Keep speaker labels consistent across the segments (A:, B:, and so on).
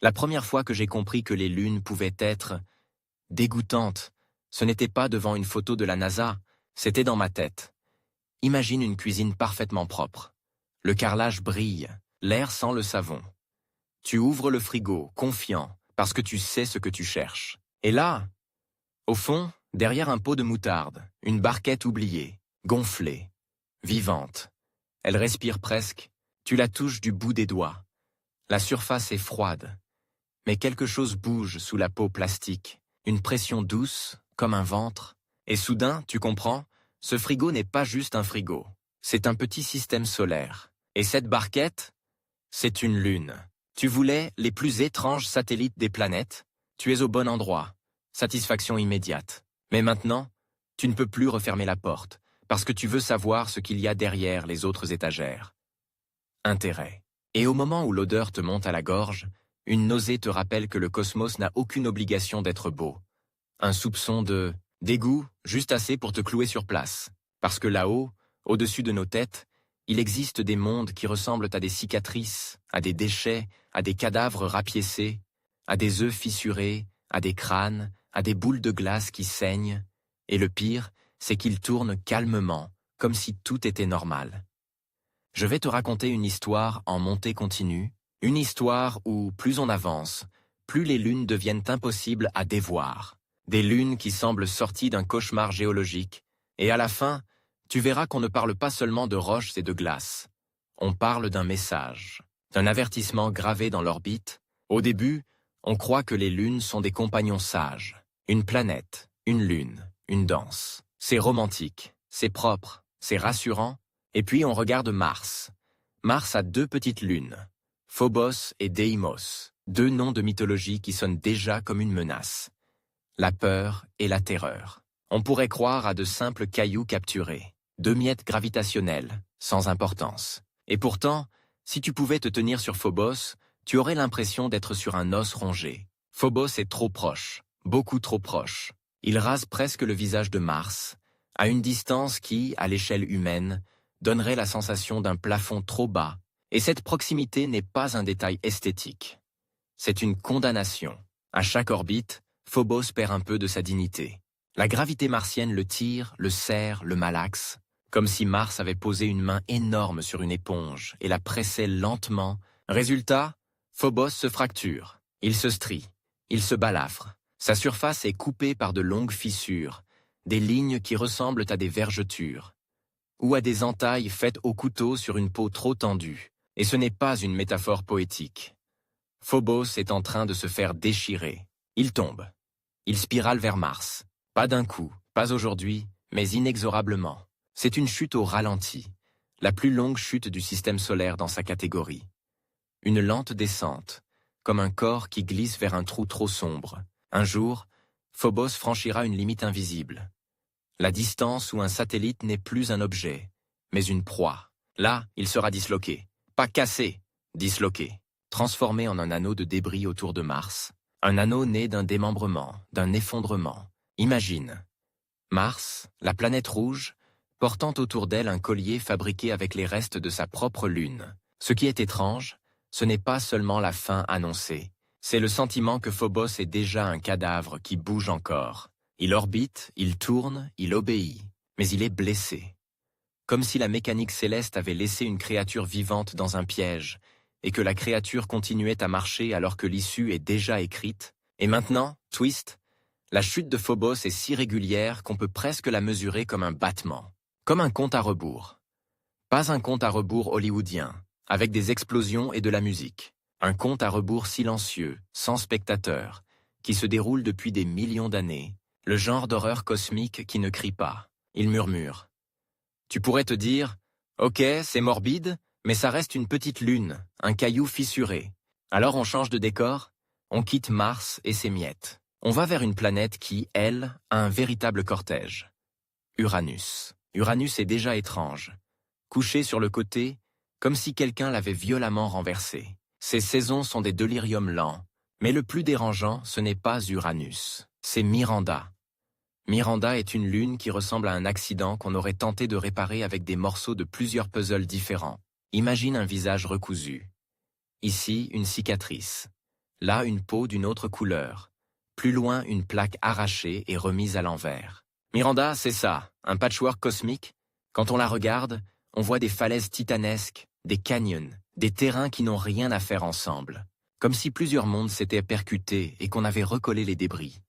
A: La première fois que j'ai compris que les lunes pouvaient être dégoûtantes, ce n'était pas devant une photo de la NASA, c'était dans ma tête. Imagine une cuisine parfaitement propre. Le carrelage brille, l'air sent le savon. Tu ouvres le frigo, confiant, parce que tu sais ce que tu cherches. Et là, au fond, derrière un pot de moutarde, une barquette oubliée, gonflée, vivante. Elle respire presque, tu la touches du bout des doigts. La surface est froide, mais quelque chose bouge sous la peau plastique, une pression douce, comme un ventre. Et soudain, tu comprends, ce frigo n'est pas juste un frigo, c'est un petit système solaire. Et cette barquette, c'est une lune. Tu voulais les plus étranges satellites des planètes? Tu es au bon endroit. Satisfaction immédiate. Mais maintenant, tu ne peux plus refermer la porte, parce que tu veux savoir ce qu'il y a derrière les autres étagères. Intérêt. Et au moment où l'odeur te monte à la gorge, une nausée te rappelle que le cosmos n'a aucune obligation d'être beau. Un soupçon de dégoût, juste assez pour te clouer sur place. Parce que là-haut, au-dessus de nos têtes, il existe des mondes qui ressemblent à des cicatrices, à des déchets, à des cadavres rapiécés, à des œufs fissurés, à des crânes, à des boules de glace qui saignent. Et le pire, c'est qu'ils tournent calmement, comme si tout était normal. Je vais te raconter une histoire en montée continue, une histoire où, plus on avance, plus les lunes deviennent impossibles à dévoir. Des lunes qui semblent sorties d'un cauchemar géologique, et à la fin, tu verras qu'on ne parle pas seulement de roches et de glace. On parle d'un message, d'un avertissement gravé dans l'orbite. Au début, on croit que les lunes sont des compagnons sages. Une planète, une lune, une danse. C'est romantique, c'est propre, c'est rassurant. Et puis on regarde Mars. Mars a 2 petites lunes, Phobos et Deimos, 2 noms de mythologie qui sonnent déjà comme une menace. La peur et la terreur. On pourrait croire à de simples cailloux capturés, 2 miettes gravitationnelles, sans importance. Et pourtant, si tu pouvais te tenir sur Phobos, tu aurais l'impression d'être sur un os rongé. Phobos est trop proche, beaucoup trop proche. Il rase presque le visage de Mars, à une distance qui, à l'échelle humaine, donnerait la sensation d'un plafond trop bas. Et cette proximité n'est pas un détail esthétique. C'est une condamnation. À chaque orbite, Phobos perd un peu de sa dignité. La gravité martienne le tire, le serre, le malaxe, comme si Mars avait posé une main énorme sur une éponge et la pressait lentement. Résultat, Phobos se fracture, il se strie, il se balafre. Sa surface est coupée par de longues fissures, des lignes qui ressemblent à des vergetures, ou à des entailles faites au couteau sur une peau trop tendue. Et ce n'est pas une métaphore poétique. Phobos est en train de se faire déchirer. Il tombe. Il spirale vers Mars. Pas d'un coup, pas aujourd'hui, mais inexorablement. C'est une chute au ralenti, la plus longue chute du système solaire dans sa catégorie. Une lente descente, comme un corps qui glisse vers un trou trop sombre. Un jour, Phobos franchira une limite invisible. La distance où un satellite n'est plus un objet, mais une proie. Là, il sera disloqué. Pas cassé, disloqué. Transformé en un anneau de débris autour de Mars. Un anneau né d'un démembrement, d'un effondrement. Imagine. Mars, la planète rouge, portant autour d'elle un collier fabriqué avec les restes de sa propre lune. Ce qui est étrange, ce n'est pas seulement la fin annoncée. C'est le sentiment que Phobos est déjà un cadavre qui bouge encore. Il orbite, il tourne, il obéit, mais il est blessé. Comme si la mécanique céleste avait laissé une créature vivante dans un piège, et que la créature continuait à marcher alors que l'issue est déjà écrite. Et maintenant, twist, la chute de Phobos est si régulière qu'on peut presque la mesurer comme un battement, comme un compte à rebours. Pas un compte à rebours hollywoodien, avec des explosions et de la musique. Un compte à rebours silencieux, sans spectateurs, qui se déroule depuis des millions d'années. Le genre d'horreur cosmique qui ne crie pas. Il murmure. Tu pourrais te dire, ok, c'est morbide, mais ça reste une petite lune, un caillou fissuré. Alors on change de décor, on quitte Mars et ses miettes. On va vers une planète qui, elle, a un véritable cortège. Uranus. Uranus est déjà étrange. Couché sur le côté, comme si quelqu'un l'avait violemment renversé. Ses saisons sont des déliriums lents, mais le plus dérangeant, ce n'est pas Uranus, c'est Miranda. Miranda est une lune qui ressemble à un accident qu'on aurait tenté de réparer avec des morceaux de plusieurs puzzles différents. Imagine un visage recousu. Ici, une cicatrice. Là, une peau d'une autre couleur. Plus loin, une plaque arrachée et remise à l'envers. Miranda, c'est ça, un patchwork cosmique. Quand on la regarde, on voit des falaises titanesques, des canyons, des terrains qui n'ont rien à faire ensemble. Comme si plusieurs mondes s'étaient percutés et qu'on avait recollé les débris,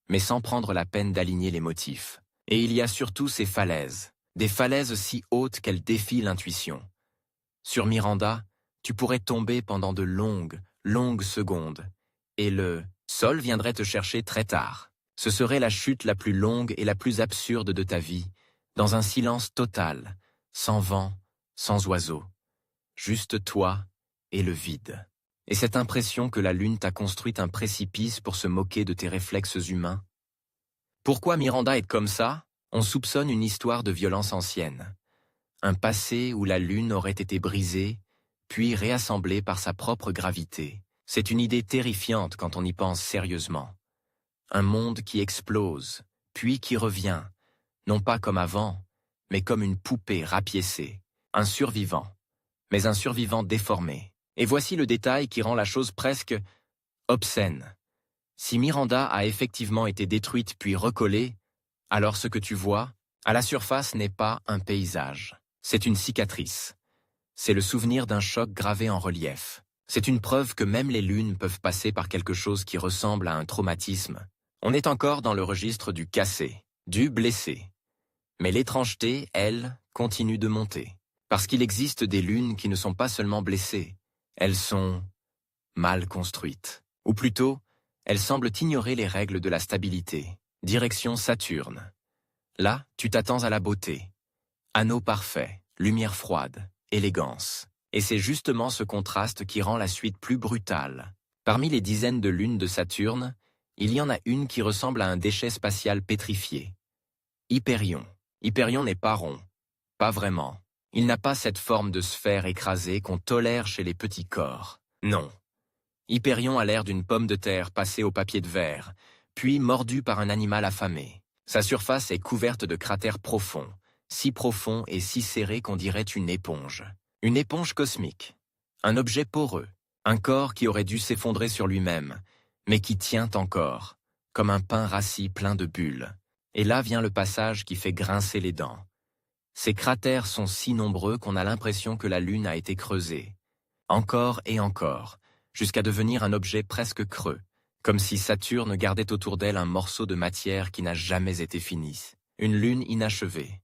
A: mais sans prendre la peine d'aligner les motifs. Et il y a surtout ces falaises, des falaises si hautes qu'elles défient l'intuition. Sur Miranda, tu pourrais tomber pendant de longues, longues secondes, et le sol viendrait te chercher très tard. Ce serait la chute la plus longue et la plus absurde de ta vie, dans un silence total, sans vent, sans oiseaux. Juste toi et le vide. Et cette impression que la lune t'a construit un précipice pour se moquer de tes réflexes humains. Pourquoi Miranda est comme ça? On soupçonne une histoire de violence ancienne. Un passé où la lune aurait été brisée, puis réassemblée par sa propre gravité. C'est une idée terrifiante quand on y pense sérieusement. Un monde qui explose, puis qui revient, non pas comme avant, mais comme une poupée rapiécée, un survivant, mais un survivant déformé. Et voici le détail qui rend la chose presque obscène. Si Miranda a effectivement été détruite puis recollée, alors ce que tu vois, à la surface, n'est pas un paysage. C'est une cicatrice. C'est le souvenir d'un choc gravé en relief. C'est une preuve que même les lunes peuvent passer par quelque chose qui ressemble à un traumatisme. On est encore dans le registre du cassé, du blessé. Mais l'étrangeté, elle, continue de monter. Parce qu'il existe des lunes qui ne sont pas seulement blessées, elles sont mal construites. Ou plutôt, elles semblent ignorer les règles de la stabilité. Direction Saturne. Là, tu t'attends à la beauté. Anneau parfait, lumière froide, élégance. Et c'est justement ce contraste qui rend la suite plus brutale. Parmi les dizaines de lunes de Saturne, il y en a une qui ressemble à un déchet spatial pétrifié. Hyperion. Hyperion n'est pas rond. Pas vraiment. Il n'a pas cette forme de sphère écrasée qu'on tolère chez les petits corps. Non. Hyperion a l'air d'une pomme de terre passée au papier de verre, puis mordue par un animal affamé. Sa surface est couverte de cratères profonds, si profonds et si serrés qu'on dirait une éponge. Une éponge cosmique. Un objet poreux. Un corps qui aurait dû s'effondrer sur lui-même, mais qui tient encore, comme un pain rassis plein de bulles. Et là vient le passage qui fait grincer les dents. Ces cratères sont si nombreux qu'on a l'impression que la Lune a été creusée. Encore et encore, jusqu'à devenir un objet presque creux, comme si Saturne gardait autour d'elle un morceau de matière qui n'a jamais été fini. Une Lune inachevée.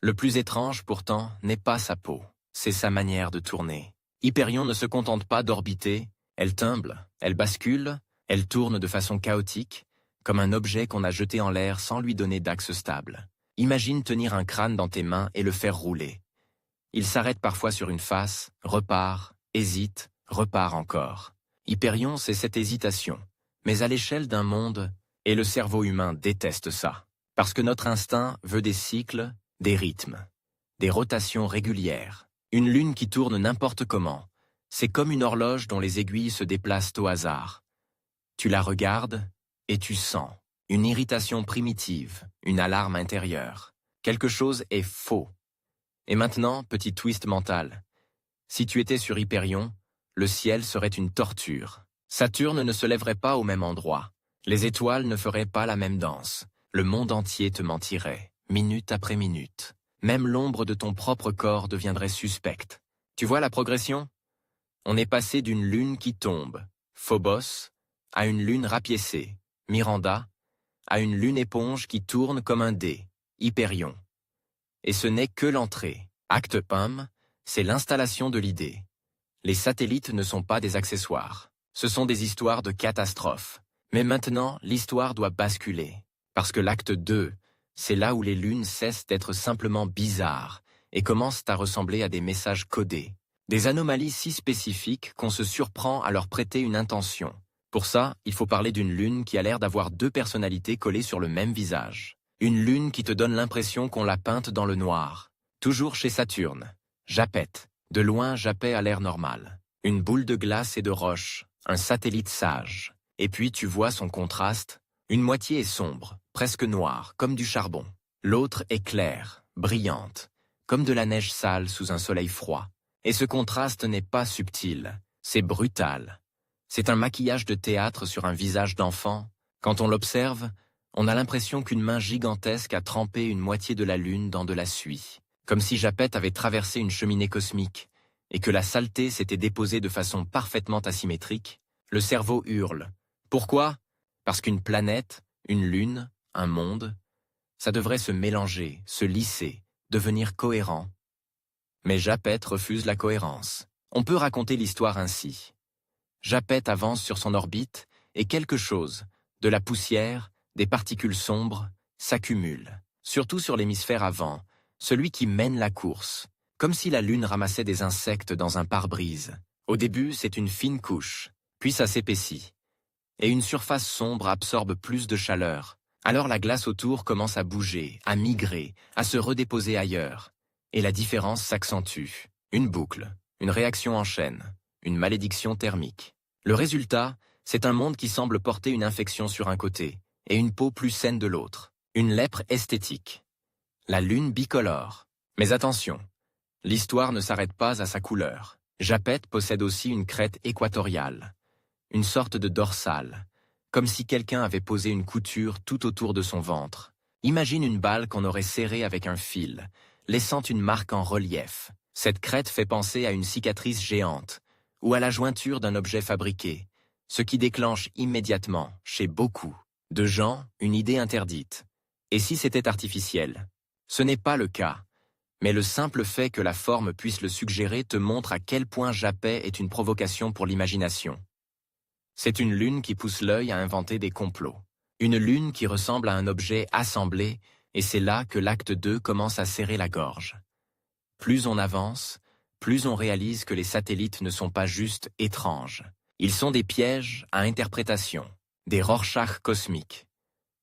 A: Le plus étrange, pourtant, n'est pas sa peau, c'est sa manière de tourner. Hyperion ne se contente pas d'orbiter, elle tumble, elle bascule, elle tourne de façon chaotique, comme un objet qu'on a jeté en l'air sans lui donner d'axe stable. Imagine tenir un crâne dans tes mains et le faire rouler. Il s'arrête parfois sur une face, repart, hésite, repart encore. Hyperion, c'est cette hésitation, mais à l'échelle d'un monde, et le cerveau humain déteste ça. Parce que notre instinct veut des cycles, des rythmes, des rotations régulières. Une lune qui tourne n'importe comment. C'est comme une horloge dont les aiguilles se déplacent au hasard. Tu la regardes et tu sens une irritation primitive, une alarme intérieure. Quelque chose est faux. Et maintenant, petit twist mental. Si tu étais sur Hyperion, le ciel serait une torture. Saturne ne se lèverait pas au même endroit. Les étoiles ne feraient pas la même danse. Le monde entier te mentirait, minute après minute. Même l'ombre de ton propre corps deviendrait suspecte. Tu vois la progression? On est passé d'une lune qui tombe, Phobos, à une lune rapiécée, Miranda, à une lune éponge qui tourne comme un dé, Hyperion. Et ce n'est que l'entrée. Acte 1, c'est l'installation de l'idée. Les satellites ne sont pas des accessoires. Ce sont des histoires de catastrophes. Mais maintenant, l'histoire doit basculer. Parce que l'acte 2, c'est là où les lunes cessent d'être simplement bizarres et commencent à ressembler à des messages codés. Des anomalies si spécifiques qu'on se surprend à leur prêter une intention. Pour ça, il faut parler d'une lune qui a l'air d'avoir deux personnalités collées sur le même visage. Une lune qui te donne l'impression qu'on l'a peinte dans le noir. Toujours chez Saturne. Japet. De loin, Japet a l'air normal. Une boule de glace et de roche. Un satellite sage. Et puis tu vois son contraste. Une moitié est sombre, presque noire, comme du charbon. L'autre est claire, brillante, comme de la neige sale sous un soleil froid. Et ce contraste n'est pas subtil, c'est brutal. C'est un maquillage de théâtre sur un visage d'enfant. Quand on l'observe, on a l'impression qu'une main gigantesque a trempé une moitié de la lune dans de la suie, comme si Japet avait traversé une cheminée cosmique, et que la saleté s'était déposée de façon parfaitement asymétrique. Le cerveau hurle. Pourquoi? Parce qu'une planète, une lune, un monde, ça devrait se mélanger, se lisser, devenir cohérent. Mais Japet refuse la cohérence. On peut raconter l'histoire ainsi. Japet avance sur son orbite et quelque chose, de la poussière, des particules sombres, s'accumulent. Surtout sur l'hémisphère avant, celui qui mène la course, comme si la Lune ramassait des insectes dans un pare-brise. Au début, c'est une fine couche, puis ça s'épaissit. Et une surface sombre absorbe plus de chaleur. Alors la glace autour commence à bouger, à migrer, à se redéposer ailleurs. Et la différence s'accentue. Une boucle, une réaction en chaîne, une malédiction thermique. Le résultat, c'est un monde qui semble porter une infection sur un côté, et une peau plus saine de l'autre. Une lèpre esthétique. La Lune bicolore. Mais attention, l'histoire ne s'arrête pas à sa couleur. Japet possède aussi une crête équatoriale, une sorte de dorsale, comme si quelqu'un avait posé une couture tout autour de son ventre. Imagine une balle qu'on aurait serrée avec un fil, laissant une marque en relief. Cette crête fait penser à une cicatrice géante, ou à la jointure d'un objet fabriqué, ce qui déclenche immédiatement, chez beaucoup de gens, une idée interdite. Et si c'était artificiel? Ce n'est pas le cas, mais le simple fait que la forme puisse le suggérer te montre à quel point Japet est une provocation pour l'imagination. C'est une lune qui pousse l'œil à inventer des complots. Une lune qui ressemble à un objet assemblé, et c'est là que l'acte 2 commence à serrer la gorge. Plus on avance, plus on réalise que les satellites ne sont pas juste étranges. Ils sont des pièges à interprétation, des Rorschach cosmiques.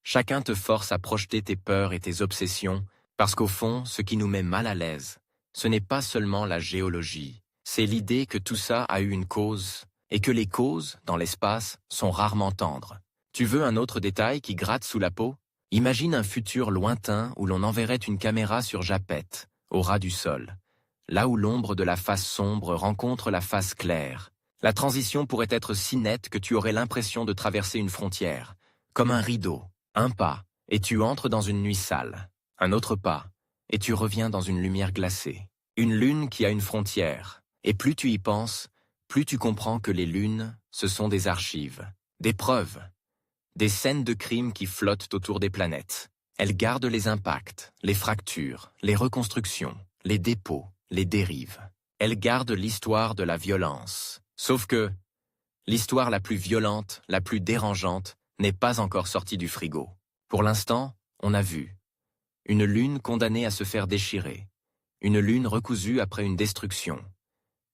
A: Chacun te force à projeter tes peurs et tes obsessions, parce qu'au fond, ce qui nous met mal à l'aise, ce n'est pas seulement la géologie, c'est l'idée que tout ça a eu une cause, et que les causes, dans l'espace, sont rarement tendres. Tu veux un autre détail qui gratte sous la peau? Imagine un futur lointain où l'on enverrait une caméra sur Japet, au ras du sol, là où l'ombre de la face sombre rencontre la face claire. La transition pourrait être si nette que tu aurais l'impression de traverser une frontière, comme un rideau. Un pas, et tu entres dans une nuit sale. Un autre pas, et tu reviens dans une lumière glacée. Une lune qui a une frontière. Et plus tu y penses, plus tu comprends que les lunes, ce sont des archives, des preuves, des scènes de crimes qui flottent autour des planètes. Elles gardent les impacts, les fractures, les reconstructions, les dépôts, les dérives. Elles gardent l'histoire de la violence. Sauf que l'histoire la plus violente, la plus dérangeante, n'est pas encore sortie du frigo. Pour l'instant, on a vu une lune condamnée à se faire déchirer, une lune recousue après une destruction,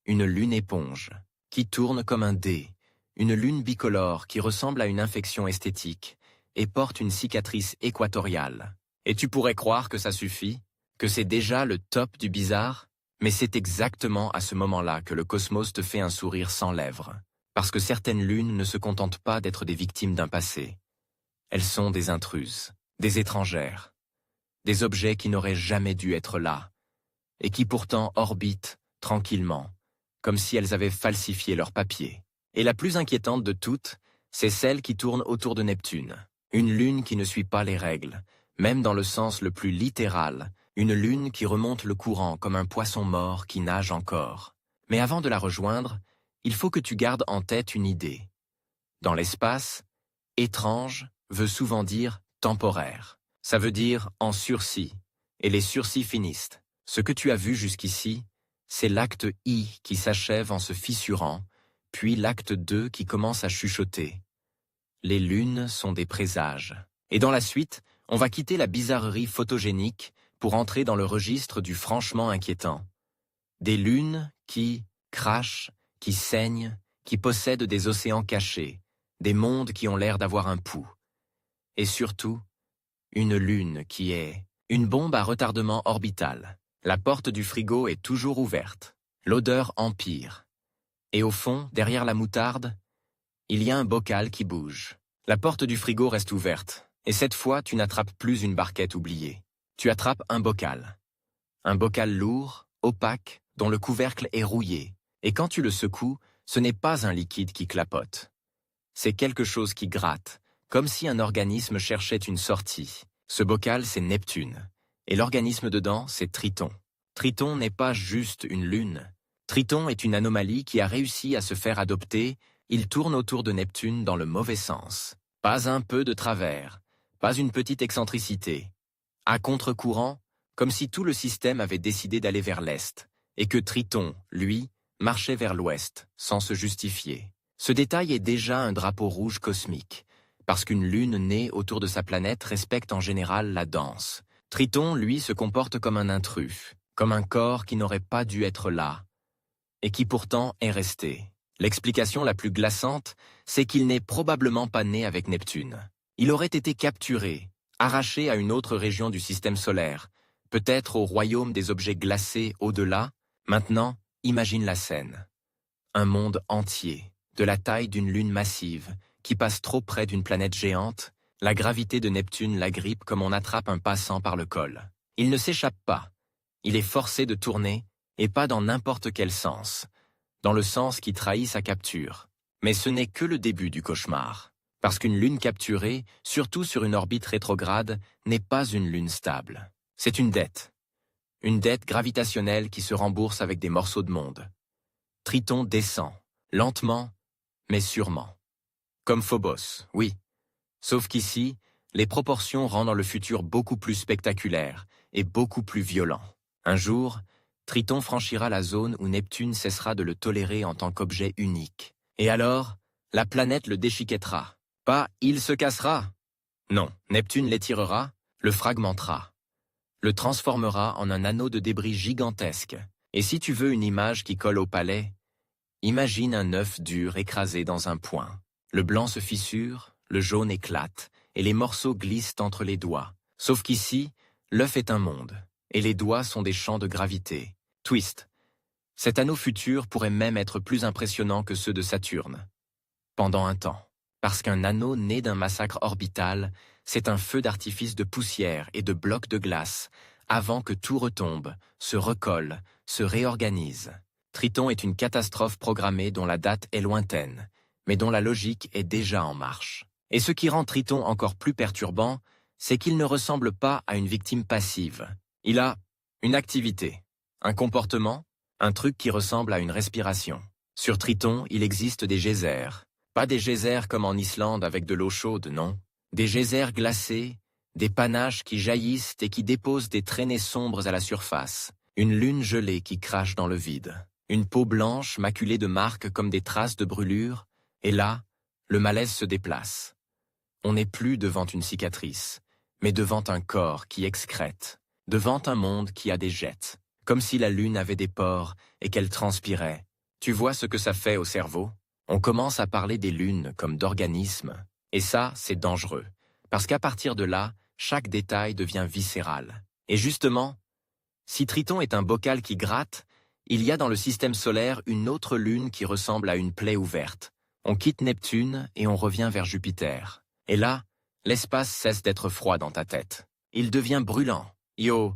A: une lune éponge qui tourne comme un dé, une lune bicolore qui ressemble à une infection esthétique et porte une cicatrice équatoriale. Et tu pourrais croire que ça suffit, que c'est déjà le top du bizarre, mais c'est exactement à ce moment-là que le cosmos te fait un sourire sans lèvres. Parce que certaines lunes ne se contentent pas d'être des victimes d'un passé. Elles sont des intruses, des étrangères, des objets qui n'auraient jamais dû être là, et qui pourtant orbitent tranquillement, comme si elles avaient falsifié leurs papiers. Et la plus inquiétante de toutes, c'est celle qui tourne autour de Neptune. Une lune qui ne suit pas les règles, même dans le sens le plus littéral, une lune qui remonte le courant comme un poisson mort qui nage encore. Mais avant de la rejoindre, il faut que tu gardes en tête une idée. Dans l'espace, étrange veut souvent dire temporaire. Ça veut dire en sursis, et les sursis finissent. Ce que tu as vu jusqu'ici, c'est l'acte I qui s'achève en se fissurant, puis l'acte 2 qui commence à chuchoter. Les lunes sont des présages. Et dans la suite, on va quitter la bizarrerie photogénique pour entrer dans le registre du franchement inquiétant. Des lunes qui crachent, qui saignent, qui possèdent des océans cachés, des mondes qui ont l'air d'avoir un pouls. Et surtout, une lune qui est une bombe à retardement orbital. La porte du frigo est toujours ouverte. L'odeur empire. Et au fond, derrière la moutarde, il y a un bocal qui bouge. La porte du frigo reste ouverte, et cette fois, tu n'attrapes plus une barquette oubliée. Tu attrapes un bocal. Un bocal lourd, opaque, dont le couvercle est rouillé. Et quand tu le secoues, Ce n'est pas un liquide qui clapote. C'est quelque chose qui gratte, comme si un organisme cherchait une sortie. Ce bocal, c'est Neptune. Et l'organisme dedans, c'est Triton. Triton n'est pas juste une lune. Triton est une anomalie qui a réussi à se faire adopter. Il tourne autour de Neptune dans le mauvais sens. Pas un peu de travers, pas une petite excentricité. À contre-courant, comme si tout le système avait décidé d'aller vers l'Est, et que Triton, lui, marchait vers l'Ouest, sans se justifier. Ce détail est déjà un drapeau rouge cosmique, parce qu'une lune née autour de sa planète respecte en général la danse. Triton, lui, se comporte comme un intrus, comme un corps qui n'aurait pas dû être là, et qui pourtant est resté. L'explication la plus glaçante, c'est qu'il n'est probablement pas né avec Neptune. Il aurait été capturé, arraché à une autre région du système solaire, peut-être au royaume des objets glacés au-delà. Maintenant, imagine la scène. Un monde entier, de la taille d'une lune massive, qui passe trop près d'une planète géante, la gravité de Neptune l'agrippe comme on attrape un passant par le col. Il ne s'échappe pas. Il est forcé de tourner, et pas dans n'importe quel sens, dans le sens qui trahit sa capture. Mais ce n'est que le début du cauchemar. Parce qu'une lune capturée, surtout sur une orbite rétrograde, n'est pas une lune stable. C'est une dette. Une dette gravitationnelle qui se rembourse avec des morceaux de monde. Triton descend, lentement, mais sûrement. Comme Phobos, oui. Sauf qu'ici, les proportions rendent le futur beaucoup plus spectaculaire et beaucoup plus violent. Un jour, Triton franchira la zone où Neptune cessera de le tolérer en tant qu'objet unique. Et alors, la planète le déchiquettera. Pas « il se cassera ». Non, Neptune l'étirera, le fragmentera. Le transformera en un anneau de débris gigantesque. Et si tu veux une image qui colle au palais, imagine un œuf dur écrasé dans un poing. Le blanc se fissure, le jaune éclate, et les morceaux glissent entre les doigts. Sauf qu'ici, l'œuf est un monde, et les doigts sont des champs de gravité. Twist. Cet anneau futur pourrait même être plus impressionnant que ceux de Saturne. Pendant un temps. Parce qu'un anneau né d'un massacre orbital, c'est un feu d'artifice de poussière et de blocs de glace, avant que tout retombe, se recolle, se réorganise. Triton est une catastrophe programmée dont la date est lointaine, mais dont la logique est déjà en marche. Et ce qui rend Triton encore plus perturbant, c'est qu'il ne ressemble pas à une victime passive. Il a une activité, un comportement, un truc qui ressemble à une respiration. Sur Triton, il existe des geysers. Pas des geysers comme en Islande avec de l'eau chaude, non. Des geysers glacés, des panaches qui jaillissent et qui déposent des traînées sombres à la surface. Une lune gelée qui crache dans le vide. Une peau blanche maculée de marques comme des traces de brûlure. Et là, le malaise se déplace. On n'est plus devant une cicatrice, mais devant un corps qui excrète. Devant un monde qui a des jets. Comme si la lune avait des pores et qu'elle transpirait. Tu vois ce que ça fait au cerveau ? On commence à parler des lunes comme d'organismes. Et ça, c'est dangereux. Parce qu'à partir de là, chaque détail devient viscéral. Et justement, si Triton est un bocal qui gratte, il y a dans le système solaire une autre lune qui ressemble à une plaie ouverte. On quitte Neptune et on revient vers Jupiter. Et là, l'espace cesse d'être froid dans ta tête. Il devient brûlant. Io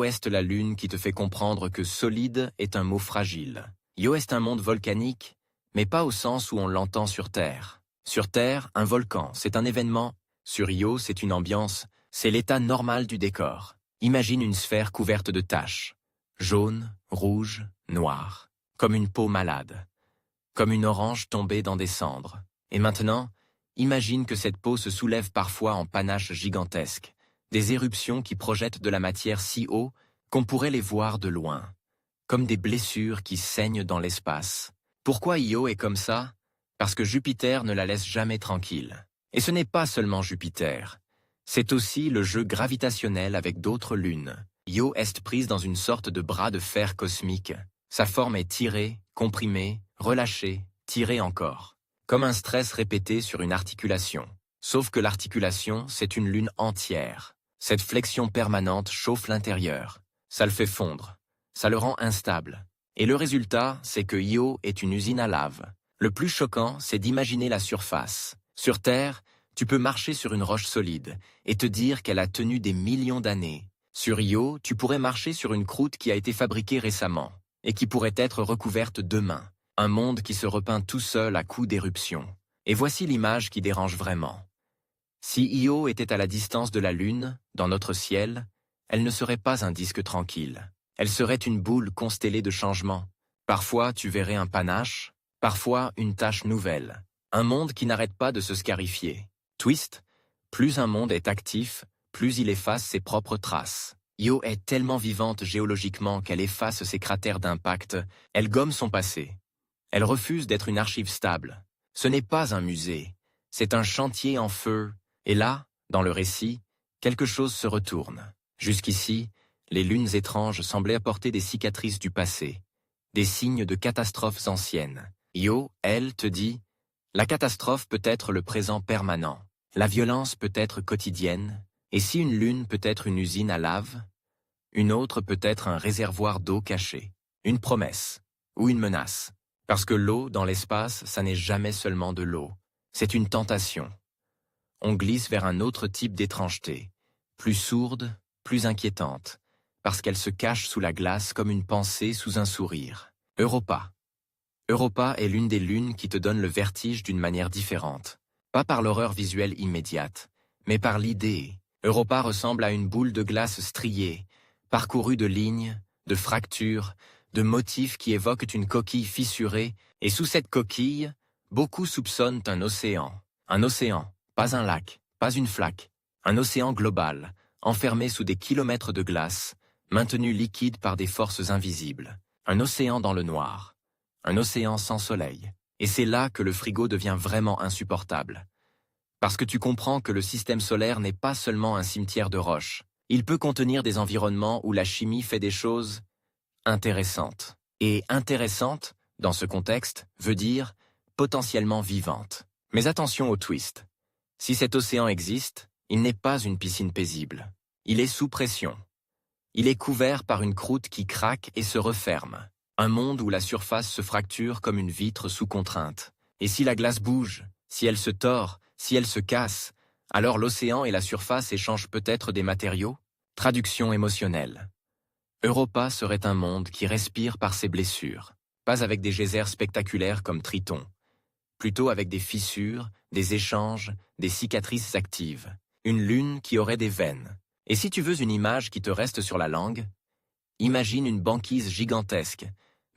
A: est la lune qui te fait comprendre que solide est un mot fragile. Io est un monde volcanique, mais pas au sens où on l'entend sur Terre. Sur Terre, un volcan, c'est un événement. Sur Io, c'est une ambiance, c'est l'état normal du décor. Imagine une sphère couverte de taches. Jaune, rouge, noir. Comme une peau malade. Comme une orange tombée dans des cendres. Et maintenant, imagine que cette peau se soulève parfois en panaches gigantesques. Des éruptions qui projettent de la matière si haut qu'on pourrait les voir de loin. Comme des blessures qui saignent dans l'espace. Pourquoi Io est comme ça ? Parce que Jupiter ne la laisse jamais tranquille. Et ce n'est pas seulement Jupiter. C'est aussi le jeu gravitationnel avec d'autres lunes. Io est prise dans une sorte de bras de fer cosmique. Sa forme est tirée, comprimée, relâchée, tirée encore. Comme un stress répété sur une articulation. Sauf que l'articulation, c'est une lune entière. Cette flexion permanente chauffe l'intérieur. Ça le fait fondre. Ça le rend instable. Et le résultat, c'est que Io est une usine à lave. Le plus choquant, c'est d'imaginer la surface. Sur Terre, tu peux marcher sur une roche solide et te dire qu'elle a tenu des millions d'années. Sur Io, tu pourrais marcher sur une croûte qui a été fabriquée récemment et qui pourrait être recouverte demain. Un monde qui se repeint tout seul à coups d'éruption. Et voici l'image qui dérange vraiment. Si Io était à la distance de la Lune, dans notre ciel, elle ne serait pas un disque tranquille. Elle serait une boule constellée de changements. Parfois, tu verrais un panache, parfois une tache nouvelle. Un monde qui n'arrête pas de se scarifier. Twist, plus un monde est actif, plus il efface ses propres traces. Io est tellement vivante géologiquement qu'elle efface ses cratères d'impact, elle gomme son passé. Elle refuse d'être une archive stable. Ce n'est pas un musée, c'est un chantier en feu. Et là, dans le récit, quelque chose se retourne. Jusqu'ici, les lunes étranges semblaient apporter des cicatrices du passé, des signes de catastrophes anciennes. Io, elle, te dit, la catastrophe peut être le présent permanent, la violence peut être quotidienne, et si une lune peut être une usine à lave, une autre peut être un réservoir d'eau cachée, une promesse ou une menace. Parce que l'eau, dans l'espace, ça n'est jamais seulement de l'eau, c'est une tentation. On glisse vers un autre type d'étrangeté, plus sourde, plus inquiétante, parce qu'elle se cache sous la glace comme une pensée sous un sourire. Europa. Europa est l'une des lunes qui te donne le vertige d'une manière différente. Pas par l'horreur visuelle immédiate, mais par l'idée. Europa ressemble à une boule de glace striée, parcourue de lignes, de fractures, de motifs qui évoquent une coquille fissurée, et sous cette coquille, beaucoup soupçonnent un océan. Un océan, pas un lac, pas une flaque. Un océan global, enfermé sous des kilomètres de glace, maintenu liquide par des forces invisibles. Un océan dans le noir. Un océan sans soleil. Et c'est là que le frigo devient vraiment insupportable. Parce que tu comprends que le système solaire n'est pas seulement un cimetière de roches. Il peut contenir des environnements où la chimie fait des choses intéressantes. Et intéressante, dans ce contexte, veut dire potentiellement vivante. Mais attention au twist. Si cet océan existe, il n'est pas une piscine paisible. Il est sous pression. Il est couvert par une croûte qui craque et se referme. Un monde où la surface se fracture comme une vitre sous contrainte. Et si la glace bouge, si elle se tord, si elle se casse, alors l'océan et la surface échangent peut-être des matériaux? Traduction émotionnelle. Europa serait un monde qui respire par ses blessures, pas avec des geysers spectaculaires comme Triton, plutôt avec des fissures, des échanges, des cicatrices actives. Une lune qui aurait des veines. Et si tu veux une image qui te reste sur la langue, imagine une banquise gigantesque,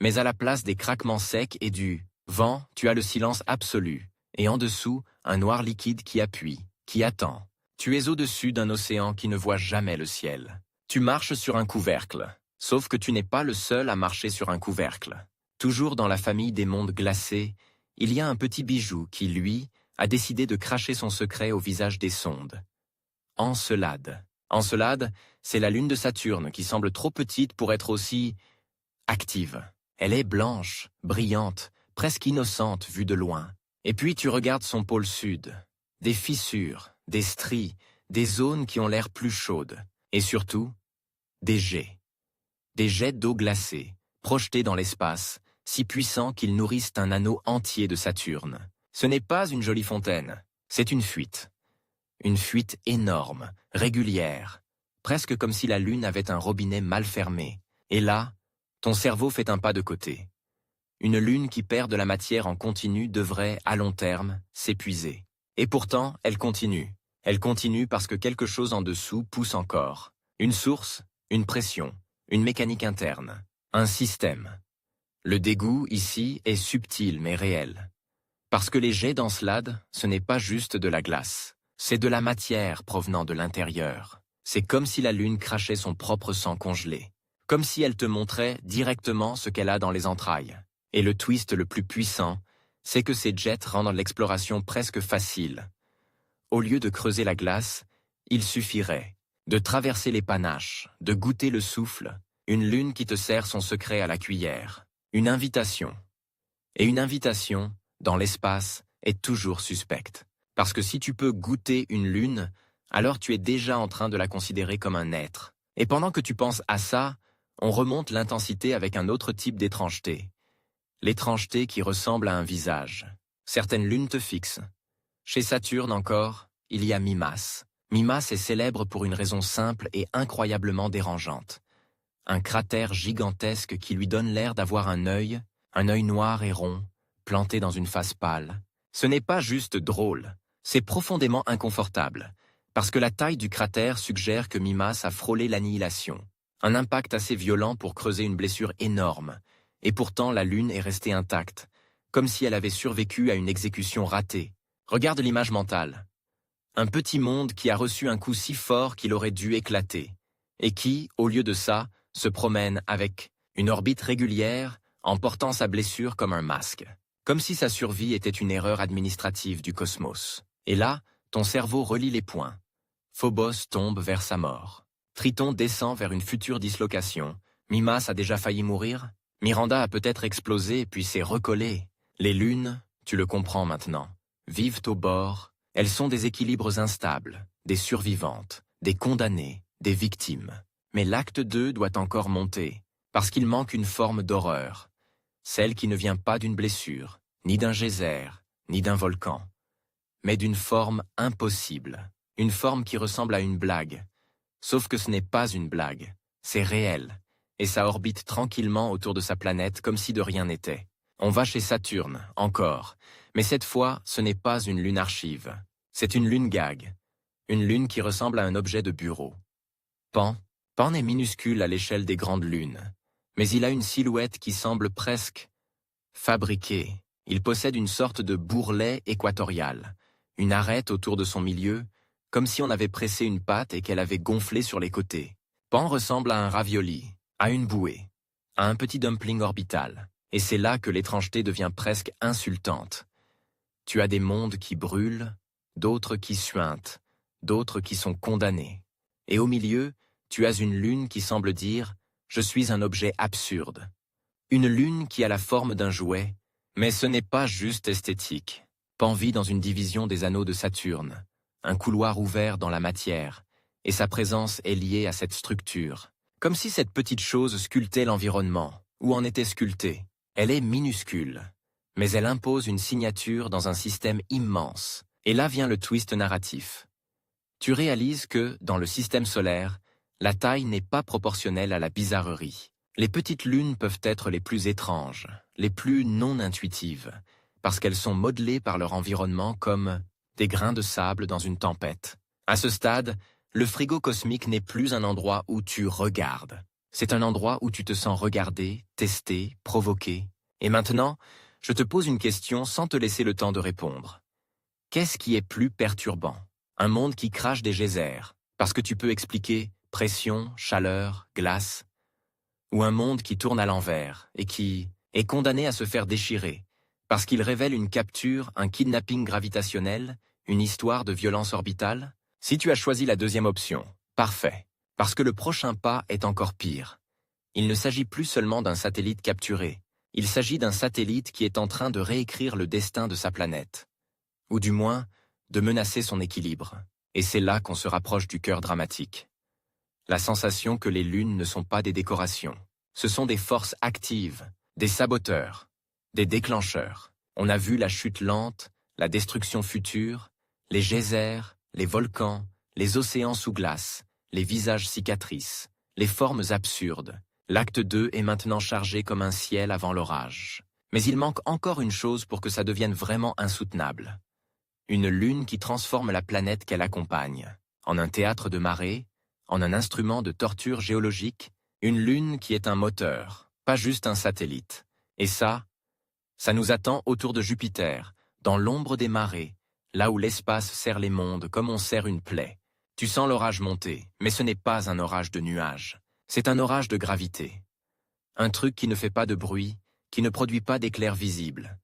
A: mais à la place des craquements secs et du vent, tu as le silence absolu, et en dessous, un noir liquide qui appuie, qui attend. Tu es au-dessus d'un océan qui ne voit jamais le ciel. Tu marches sur un couvercle, sauf que tu n'es pas le seul à marcher sur un couvercle. Toujours dans la famille des mondes glacés, il y a un petit bijou qui, lui, a décidé de cracher son secret au visage des sondes. Encelade. Encelade, c'est la lune de Saturne qui semble trop petite pour être aussi active. Elle est blanche, brillante, presque innocente vue de loin. Et puis tu regardes son pôle sud. Des fissures, des stries, des zones qui ont l'air plus chaudes. Et surtout, des jets. Des jets d'eau glacée, projetés dans l'espace, si puissants qu'ils nourrissent un anneau entier de Saturne. Ce n'est pas une jolie fontaine, c'est une fuite. Une fuite énorme, régulière, presque comme si la Lune avait un robinet mal fermé. Et là, ton cerveau fait un pas de côté. Une Lune qui perd de la matière en continu devrait, à long terme, s'épuiser. Et pourtant, elle continue. Elle continue parce que quelque chose en dessous pousse encore. Une source, une pression, une mécanique interne, un système. Le dégoût, ici, est subtil mais réel. Parce que les jets d'Encelade, ce n'est pas juste de la glace. C'est de la matière provenant de l'intérieur. C'est comme si la Lune crachait son propre sang congelé. Comme si elle te montrait directement ce qu'elle a dans les entrailles. Et le twist le plus puissant, c'est que ces jets rendent l'exploration presque facile. Au lieu de creuser la glace, il suffirait de traverser les panaches, de goûter le souffle, une lune qui te sert son secret à la cuillère. Une invitation. Et une invitation, dans l'espace, est toujours suspecte. Parce que si tu peux goûter une lune, alors tu es déjà en train de la considérer comme un être. Et pendant que tu penses à ça, on remonte l'intensité avec un autre type d'étrangeté. L'étrangeté qui ressemble à un visage. Certaines lunes te fixent. Chez Saturne encore, il y a Mimas. Mimas est célèbre pour une raison simple et incroyablement dérangeante. Un cratère gigantesque qui lui donne l'air d'avoir un œil, un œil noir et rond, planté dans une face pâle. Ce n'est pas juste drôle, c'est profondément inconfortable, parce que la taille du cratère suggère que Mimas a frôlé l'annihilation. Un impact assez violent pour creuser une blessure énorme, et pourtant la Lune est restée intacte, comme si elle avait survécu à une exécution ratée. Regarde l'image mentale. Un petit monde qui a reçu un coup si fort qu'il aurait dû éclater, et qui, au lieu de ça, se promène avec une orbite régulière, en portant sa blessure comme un masque. Comme si sa survie était une erreur administrative du cosmos. Et là, ton cerveau relie les points. Phobos tombe vers sa mort. Triton descend vers une future dislocation. Mimas a déjà failli mourir. Miranda a peut-être explosé puis s'est recollée. Les lunes, tu le comprends maintenant, vivent au bord. Elles sont des équilibres instables, des survivantes, des condamnées, des victimes. Mais l'acte 2 doit encore monter, parce qu'il manque une forme d'horreur. Celle qui ne vient pas d'une blessure, ni d'un geyser, ni d'un volcan, mais d'une forme impossible, une forme qui ressemble à une blague. Sauf que ce n'est pas une blague, c'est réel, et ça orbite tranquillement autour de sa planète comme si de rien n'était. On va chez Saturne, encore, mais cette fois, ce n'est pas une lune archive, c'est une lune gag, une lune qui ressemble à un objet de bureau. Pan est minuscule à l'échelle des grandes lunes, mais il a une silhouette qui semble presque fabriquée. Il possède une sorte de bourrelet équatorial, une arête autour de son milieu, comme si on avait pressé une pâte et qu'elle avait gonflé sur les côtés. Pan ressemble à un ravioli, à une bouée, à un petit dumpling orbital, et c'est là que l'étrangeté devient presque insultante. Tu as des mondes qui brûlent, d'autres qui suintent, d'autres qui sont condamnés. Et au milieu, tu as une lune qui semble dire « Je suis un objet absurde ». Une lune qui a la forme d'un jouet, mais ce n'est pas juste esthétique. Pan vit dans une division des anneaux de Saturne, un couloir ouvert dans la matière, et sa présence est liée à cette structure. Comme si cette petite chose sculptait l'environnement, ou en était sculptée. Elle est minuscule, mais elle impose une signature dans un système immense. Et là vient le twist narratif. Tu réalises que, dans le système solaire, la taille n'est pas proportionnelle à la bizarrerie. Les petites lunes peuvent être les plus étranges, les plus non intuitives, parce qu'elles sont modelées par leur environnement comme des grains de sable dans une tempête. À ce stade, le frigo cosmique n'est plus un endroit où tu regardes. C'est un endroit où tu te sens regardé, testé, provoqué. Et maintenant, je te pose une question sans te laisser le temps de répondre. Qu'est-ce qui est plus perturbant? Un monde qui crache des geysers, parce que tu peux expliquer pression, chaleur, glace, ou un monde qui tourne à l'envers et qui est condamné à se faire déchirer, parce qu'il révèle une capture, un kidnapping gravitationnel, une histoire de violence orbitale? Si tu as choisi la deuxième option, parfait, parce que le prochain pas est encore pire. Il ne s'agit plus seulement d'un satellite capturé, il s'agit d'un satellite qui est en train de réécrire le destin de sa planète, ou du moins, de menacer son équilibre. Et c'est là qu'on se rapproche du cœur dramatique. La sensation que les lunes ne sont pas des décorations. Ce sont des forces actives, des saboteurs, des déclencheurs. On a vu la chute lente, la destruction future, les geysers, les volcans, les océans sous glace, les visages cicatrices, les formes absurdes. L'acte 2 est maintenant chargé comme un ciel avant l'orage. Mais il manque encore une chose pour que ça devienne vraiment insoutenable. Une lune qui transforme la planète qu'elle accompagne, en un théâtre de marée, en un instrument de torture géologique, une lune qui est un moteur, pas juste un satellite. Et ça nous attend autour de Jupiter, dans l'ombre des marées, là où l'espace serre les mondes comme on serre une plaie. Tu sens l'orage monter, mais ce n'est pas un orage de nuages, c'est un orage de gravité. Un truc qui ne fait pas de bruit, qui ne produit pas d'éclairs visibles,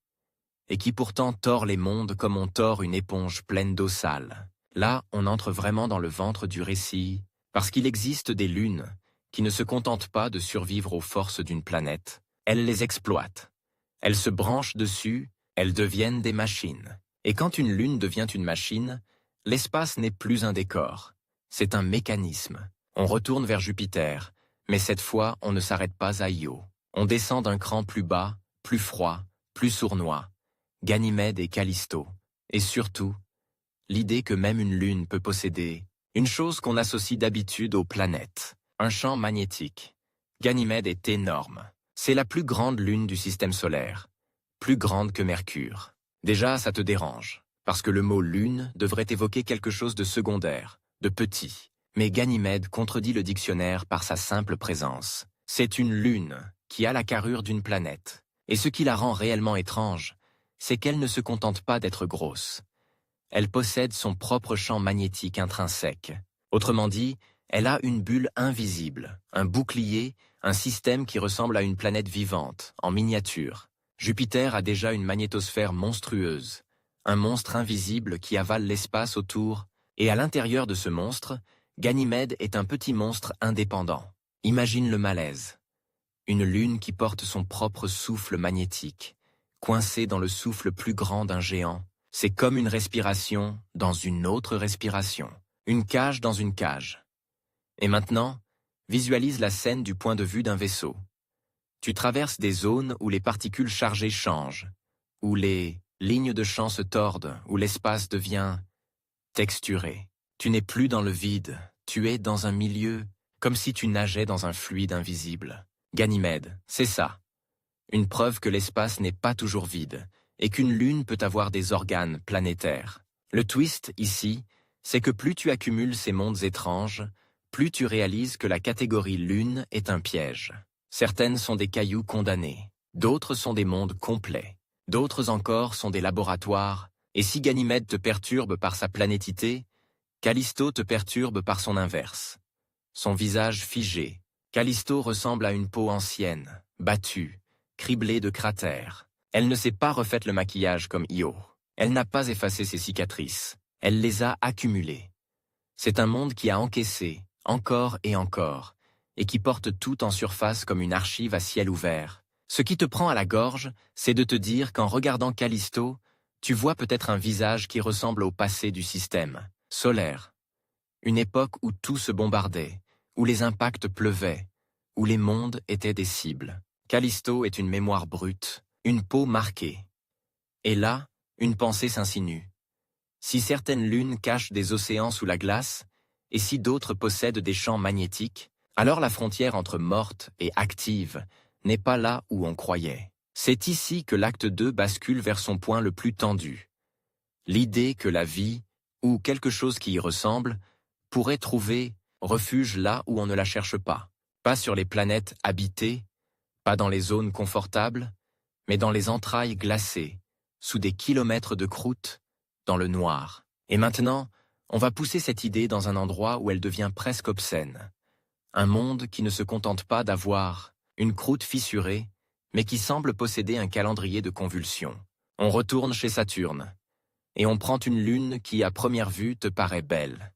A: et qui pourtant tord les mondes comme on tord une éponge pleine d'eau sale. Là, on entre vraiment dans le ventre du récit, parce qu'il existe des lunes qui ne se contentent pas de survivre aux forces d'une planète. Elles les exploitent. Elles se branchent dessus, elles deviennent des machines. Et quand une lune devient une machine, l'espace n'est plus un décor. C'est un mécanisme. On retourne vers Jupiter, mais cette fois, on ne s'arrête pas à Io. On descend d'un cran plus bas, plus froid, plus sournois. Ganymède et Callisto. Et surtout, l'idée que même une lune peut posséder une chose qu'on associe d'habitude aux planètes, un champ magnétique. Ganymède est énorme. C'est la plus grande lune du système solaire, plus grande que Mercure. Déjà, ça te dérange, parce que le mot lune devrait évoquer quelque chose de secondaire, de petit. Mais Ganymède contredit le dictionnaire par sa simple présence. C'est une lune qui a la carrure d'une planète. Et ce qui la rend réellement étrange, c'est qu'elle ne se contente pas d'être grosse. Elle possède son propre champ magnétique intrinsèque. Autrement dit, elle a une bulle invisible, un bouclier, un système qui ressemble à une planète vivante, en miniature. Jupiter a déjà une magnétosphère monstrueuse, un monstre invisible qui avale l'espace autour, et à l'intérieur de ce monstre, Ganymède est un petit monstre indépendant. Imagine le malaise. Une lune qui porte son propre souffle magnétique, coincée dans le souffle plus grand d'un géant. C'est comme une respiration dans une autre respiration. Une cage dans une cage. Et maintenant, visualise la scène du point de vue d'un vaisseau. Tu traverses des zones où les particules chargées changent, où les lignes de champ se tordent, où l'espace devient texturé. Tu n'es plus dans le vide, tu es dans un milieu, comme si tu nageais dans un fluide invisible. Ganymède, c'est ça. Une preuve que l'espace n'est pas toujours vide, et qu'une lune peut avoir des organes planétaires. Le twist, ici, c'est que plus tu accumules ces mondes étranges, plus tu réalises que la catégorie lune est un piège. Certaines sont des cailloux condamnés, d'autres sont des mondes complets, d'autres encore sont des laboratoires, et si Ganymède te perturbe par sa planétité, Callisto te perturbe par son inverse. Son visage figé, Callisto ressemble à une peau ancienne, battue, criblée de cratères. Elle ne s'est pas refaite le maquillage comme Io. Elle n'a pas effacé ses cicatrices. Elle les a accumulées. C'est un monde qui a encaissé, encore et encore, et qui porte tout en surface comme une archive à ciel ouvert. Ce qui te prend à la gorge, c'est de te dire qu'en regardant Callisto, tu vois peut-être un visage qui ressemble au passé du système solaire. Une époque où tout se bombardait, où les impacts pleuvaient, où les mondes étaient des cibles. Callisto est une mémoire brute, une peau marquée. Et là, une pensée s'insinue. Si certaines lunes cachent des océans sous la glace, et si d'autres possèdent des champs magnétiques, alors la frontière entre morte et active n'est pas là où on croyait. C'est ici que l'acte 2 bascule vers son point le plus tendu. L'idée que la vie, ou quelque chose qui y ressemble, pourrait trouver refuge là où on ne la cherche pas. Pas sur les planètes habitées, pas dans les zones confortables, mais dans les entrailles glacées, sous des kilomètres de croûte, dans le noir. Et maintenant, on va pousser cette idée dans un endroit où elle devient presque obscène. Un monde qui ne se contente pas d'avoir une croûte fissurée, mais qui semble posséder un calendrier de convulsions. On retourne chez Saturne, et on prend une lune qui, à première vue, te paraît belle.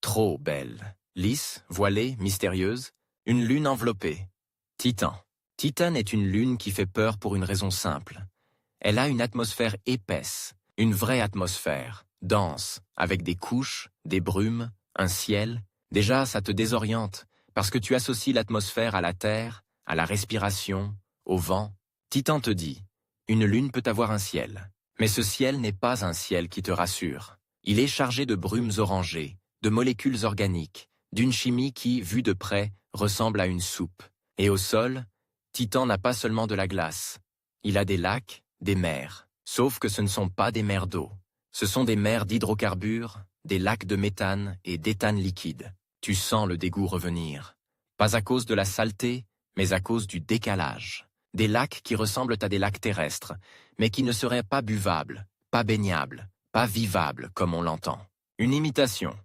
A: Trop belle. Lisse, voilée, mystérieuse, une lune enveloppée. Titan. Titan est une lune qui fait peur pour une raison simple. Elle a une atmosphère épaisse, une vraie atmosphère, dense, avec des couches, des brumes, un ciel. Déjà, ça te désoriente, parce que tu associes l'atmosphère à la terre, à la respiration, au vent. Titan te dit, une lune peut avoir un ciel. Mais ce ciel n'est pas un ciel qui te rassure. Il est chargé de brumes orangées, de molécules organiques, d'une chimie qui, vue de près, ressemble à une soupe. Et au sol, Titan n'a pas seulement de la glace. Il a des lacs, des mers. Sauf que ce ne sont pas des mers d'eau. Ce sont des mers d'hydrocarbures, des lacs de méthane et d'éthane liquide. Tu sens le dégoût revenir. Pas à cause de la saleté, mais à cause du décalage. Des lacs qui ressemblent à des lacs terrestres, mais qui ne seraient pas buvables, pas baignables, pas vivables comme on l'entend. Une imitation.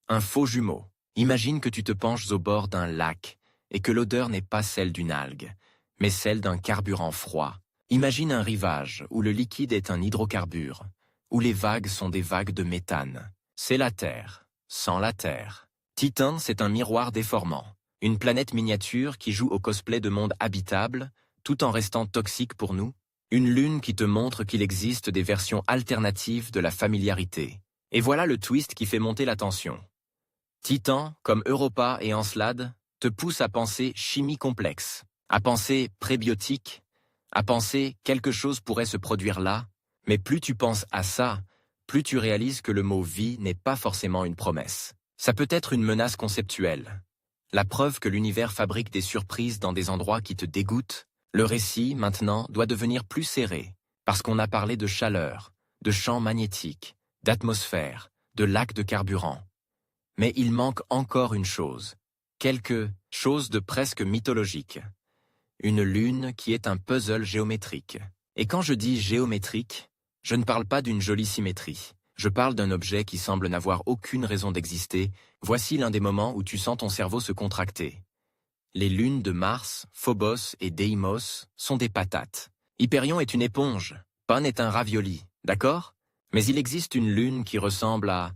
A: Un faux jumeau. Imagine que tu te penches au bord d'un lac et que l'odeur n'est pas celle d'une algue, mais celle d'un carburant froid. Imagine un rivage où le liquide est un hydrocarbure, où les vagues sont des vagues de méthane. C'est la Terre, sans la Terre. Titan, c'est un miroir déformant, une planète miniature qui joue au cosplay de monde habitable, tout en restant toxique pour nous. Une lune qui te montre qu'il existe des versions alternatives de la familiarité. Et voilà le twist qui fait monter la tension. Titan, comme Europa et Encelade, te pousse à penser chimie complexe, à penser prébiotique, à penser quelque chose pourrait se produire là, mais plus tu penses à ça, plus tu réalises que le mot vie n'est pas forcément une promesse. Ça peut être une menace conceptuelle. La preuve que l'univers fabrique des surprises dans des endroits qui te dégoûtent, Le récit, maintenant, doit devenir plus serré, parce qu'on a parlé de chaleur, de champs magnétiques, d'atmosphère, de lacs de carburant. Mais il manque encore une chose, quelque chose de presque mythologique. Une lune qui est un puzzle géométrique. Et quand je dis géométrique, je ne parle pas d'une jolie symétrie. Je parle d'un objet qui semble n'avoir aucune raison d'exister. Voici l'un des moments où tu sens ton cerveau se contracter. Les lunes de Mars, Phobos et Deimos sont des patates. Hyperion est une éponge, Pan est un ravioli, d'accord? Mais il existe une lune qui ressemble à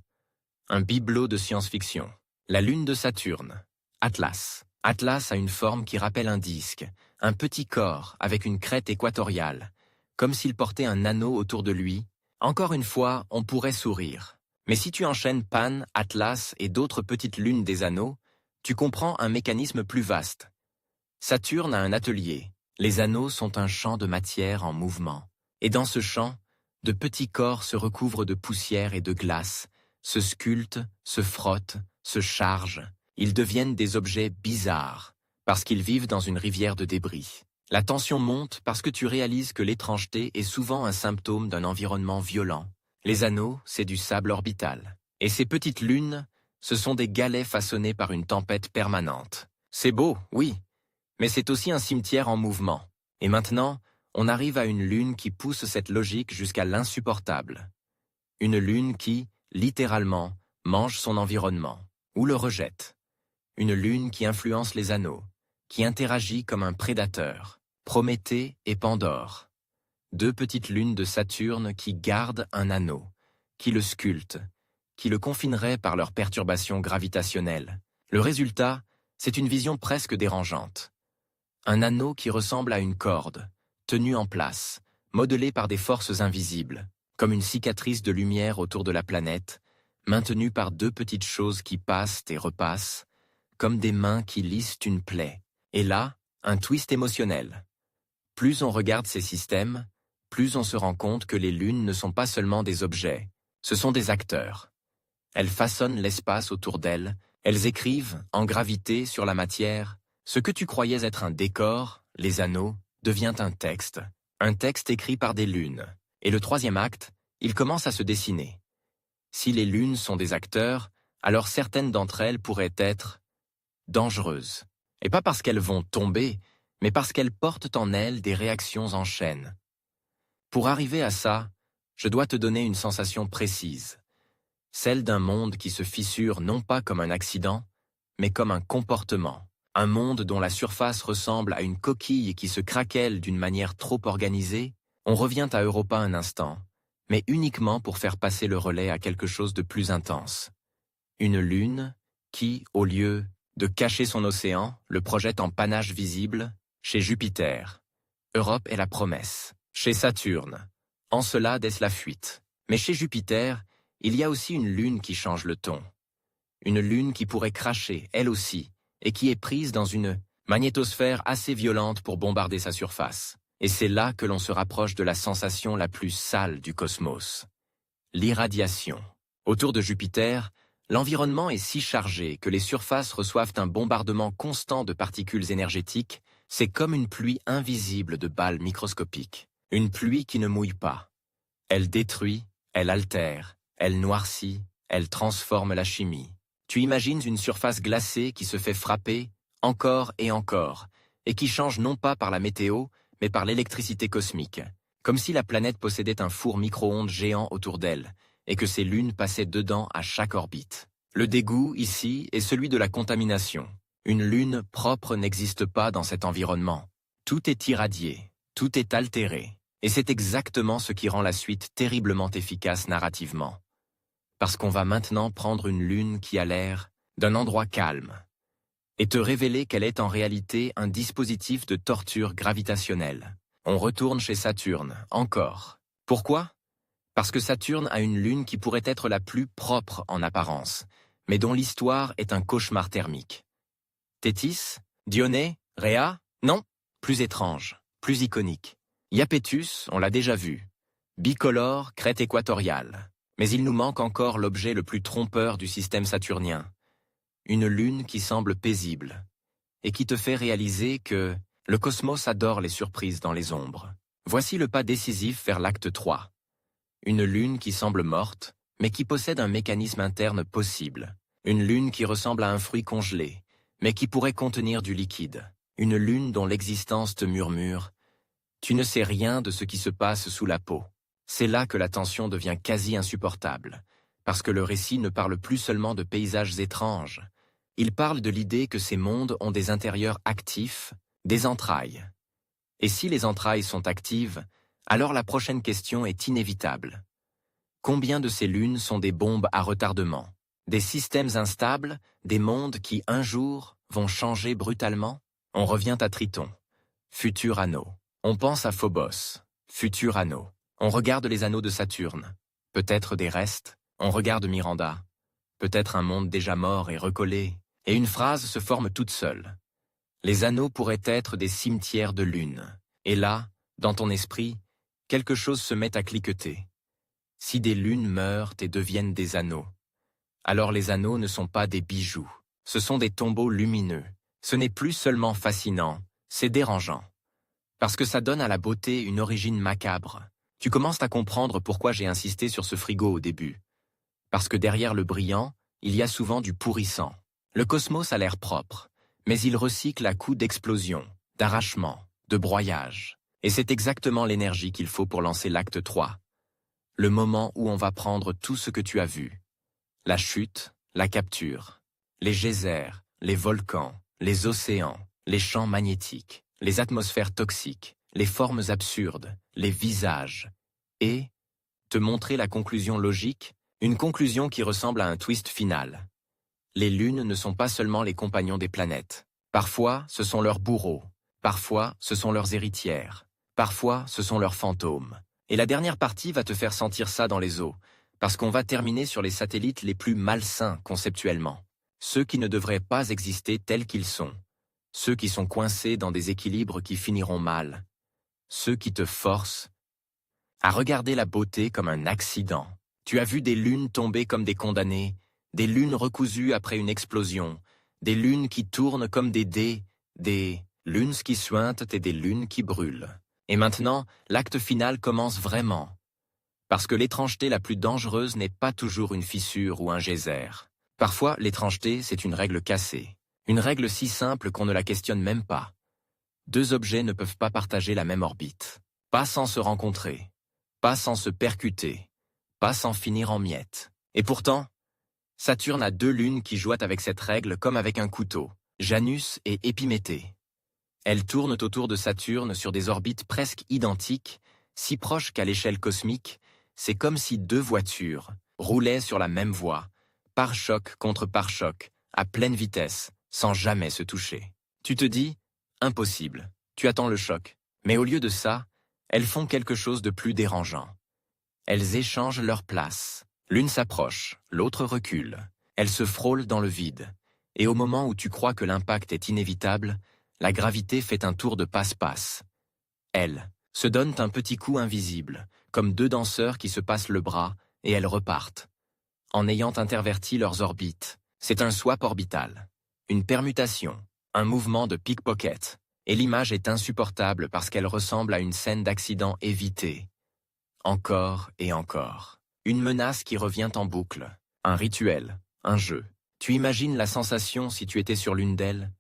A: un bibelot de science-fiction. La lune de Saturne, Atlas. Atlas a une forme qui rappelle un disque, un petit corps avec une crête équatoriale, comme s'il portait un anneau autour de lui. Encore une fois, on pourrait sourire. Mais si tu enchaînes Pan, Atlas et d'autres petites lunes des anneaux, tu comprends un mécanisme plus vaste. Saturne a un atelier. Les anneaux sont un champ de matière en mouvement. Et dans ce champ, de petits corps se recouvrent de poussière et de glace, se sculptent, se frottent, se chargent. Ils deviennent des objets bizarres, parce qu'ils vivent dans une rivière de débris. La tension monte parce que tu réalises que l'étrangeté est souvent un symptôme d'un environnement violent. Les anneaux, c'est du sable orbital. Et ces petites lunes, ce sont des galets façonnés par une tempête permanente. C'est beau, oui, mais c'est aussi un cimetière en mouvement. Et maintenant, on arrive à une lune qui pousse cette logique jusqu'à l'insupportable. Une lune qui, littéralement, mange son environnement, ou le rejette. Une lune qui influence les anneaux, qui interagit comme un prédateur. Prométhée et Pandore. Deux petites lunes de Saturne qui gardent un anneau, qui le sculptent, qui le confineraient par leur perturbation gravitationnelle. Le résultat, c'est une vision presque dérangeante. Un anneau qui ressemble à une corde, tenue en place, modelée par des forces invisibles, comme une cicatrice de lumière autour de la planète, maintenue par deux petites choses qui passent et repassent, comme des mains qui lissent une plaie. Et là, un twist émotionnel. Plus on regarde ces systèmes, plus on se rend compte que les lunes ne sont pas seulement des objets, ce sont des acteurs. Elles façonnent l'espace autour d'elles, elles écrivent, en gravité, sur la matière. Ce que tu croyais être un décor, les anneaux, devient un texte écrit par des lunes. Et le troisième acte, il commence à se dessiner. Si les lunes sont des acteurs, alors certaines d'entre elles pourraient être dangereuses. Et pas parce qu'elles vont tomber, mais parce qu'elles portent en elles des réactions en chaîne. Pour arriver à ça, je dois te donner une sensation précise, celle d'un monde qui se fissure non pas comme un accident, mais comme un comportement. Un monde dont la surface ressemble à une coquille qui se craquelle d'une manière trop organisée. On revient à Europa un instant, mais uniquement pour faire passer le relais à quelque chose de plus intense. Une lune qui, au lieu de cacher son océan, le projette en panache visible, chez Jupiter. Europe est la promesse. Chez Saturne, Encelade est la fuite. Mais chez Jupiter, il y a aussi une lune qui change le ton. Une lune qui pourrait cracher, elle aussi, et qui est prise dans une magnétosphère assez violente pour bombarder sa surface. Et c'est là que l'on se rapproche de la sensation la plus sale du cosmos. L'irradiation. Autour de Jupiter, l'environnement est si chargé que les surfaces reçoivent un bombardement constant de particules énergétiques. C'est comme une pluie invisible de balles microscopiques. Une pluie qui ne mouille pas. Elle détruit, elle altère, elle noircit, elle transforme la chimie. Tu imagines une surface glacée qui se fait frapper encore et encore, et qui change non pas par la météo, mais par l'électricité cosmique, comme si la planète possédait un four micro-ondes géant autour d'elle, et que ses lunes passaient dedans à chaque orbite. Le dégoût, ici, est celui de la contamination. Une lune propre n'existe pas dans cet environnement. Tout est irradié, tout est altéré, et c'est exactement ce qui rend la suite terriblement efficace narrativement. Parce qu'on va maintenant prendre une lune qui a l'air d'un endroit calme, et te révéler qu'elle est en réalité un dispositif de torture gravitationnelle. On retourne chez Saturne, encore. Pourquoi ? Parce que Saturne a une lune qui pourrait être la plus propre en apparence, mais dont l'histoire est un cauchemar thermique. Thétis ? Dionée ? Rhea ? Non ? Plus étrange, plus iconique. Iapetus, on l'a déjà vu. Bicolore, crête équatoriale. Mais il nous manque encore l'objet le plus trompeur du système saturnien. Une lune qui semble paisible, et qui te fait réaliser que Le cosmos adore les surprises dans les ombres. Voici le pas décisif vers l'acte 3. Une lune qui semble morte, mais qui possède un mécanisme interne possible. Une lune qui ressemble à un fruit congelé, mais qui pourrait contenir du liquide. Une lune dont l'existence te murmure « Tu ne sais rien de ce qui se passe sous la peau ». C'est là que la tension devient quasi insupportable, parce que le récit ne parle plus seulement de paysages étranges. Il parle de l'idée que ces mondes ont des intérieurs actifs, des entrailles. Et si les entrailles sont actives, alors la prochaine question est inévitable. Combien de ces lunes sont des bombes à retardement? Des systèmes instables, des mondes qui, un jour, vont changer brutalement? On revient à Triton, futur anneau. On pense à Phobos, futur anneau. On regarde les anneaux de Saturne, peut-être des restes. On regarde Miranda, peut-être un monde déjà mort et recollé. Et une phrase se forme toute seule. Les anneaux pourraient être des cimetières de lunes. Et là, dans ton esprit, quelque chose se met à cliqueter. Si des lunes meurent et deviennent des anneaux, alors les anneaux ne sont pas des bijoux. Ce sont des tombeaux lumineux. Ce n'est plus seulement fascinant, c'est dérangeant. Parce que ça donne à la beauté une origine macabre. Tu commences à comprendre pourquoi j'ai insisté sur ce frigo au début. Parce que derrière le brillant, il y a souvent du pourrissant. Le cosmos a l'air propre, mais il recycle à coups d'explosion, d'arrachement, de broyage. Et c'est exactement l'énergie qu'il faut pour lancer l'acte 3. Le moment où on va prendre tout ce que tu as vu. La chute, la capture, les geysers, les volcans, les océans, les champs magnétiques, les atmosphères toxiques, les formes absurdes, les visages, et te montrer la conclusion logique, une conclusion qui ressemble à un twist final. Les lunes ne sont pas seulement les compagnons des planètes. Parfois, ce sont leurs bourreaux. Parfois, ce sont leurs héritières. Parfois, ce sont leurs fantômes. Et la dernière partie va te faire sentir ça dans les os, parce qu'on va terminer sur les satellites les plus malsains conceptuellement. Ceux qui ne devraient pas exister tels qu'ils sont. Ceux qui sont coincés dans des équilibres qui finiront mal. Ceux qui te forcent à regarder la beauté comme un accident. Tu as vu des lunes tomber comme des condamnés, des lunes recousues après une explosion, des lunes qui tournent comme des dés, des lunes qui suintent et des lunes qui brûlent. Et maintenant, l'acte final commence vraiment. Parce que l'étrangeté la plus dangereuse n'est pas toujours une fissure ou un geyser. Parfois, l'étrangeté, c'est une règle cassée. Une règle si simple qu'on ne la questionne même pas. Deux objets ne peuvent pas partager la même orbite. Pas sans se rencontrer. Pas sans se percuter. Pas sans finir en miettes. Et pourtant, Saturne a deux lunes qui jouent avec cette règle comme avec un couteau. Janus et Épiméthée. Elles tournent autour de Saturne sur des orbites presque identiques, si proches qu'à l'échelle cosmique, c'est comme si deux voitures roulaient sur la même voie, pare-choc contre pare-choc, à pleine vitesse, sans jamais se toucher. Tu te dis, impossible, tu attends le choc. Mais au lieu de ça, elles font quelque chose de plus dérangeant. Elles échangent leur place. L'une s'approche, l'autre recule. Elles se frôlent dans le vide. Et au moment où tu crois que l'impact est inévitable, la gravité fait un tour de passe-passe. Elles se donnent un petit coup invisible, comme deux danseurs qui se passent le bras, et elles repartent. En ayant interverti leurs orbites, c'est un swap orbital, une permutation, un mouvement de pickpocket, et l'image est insupportable parce qu'elle ressemble à une scène d'accident évité. Encore et encore. Une menace qui revient en boucle, un rituel, un jeu. Tu imagines la sensation si tu étais sur l'une d'elles?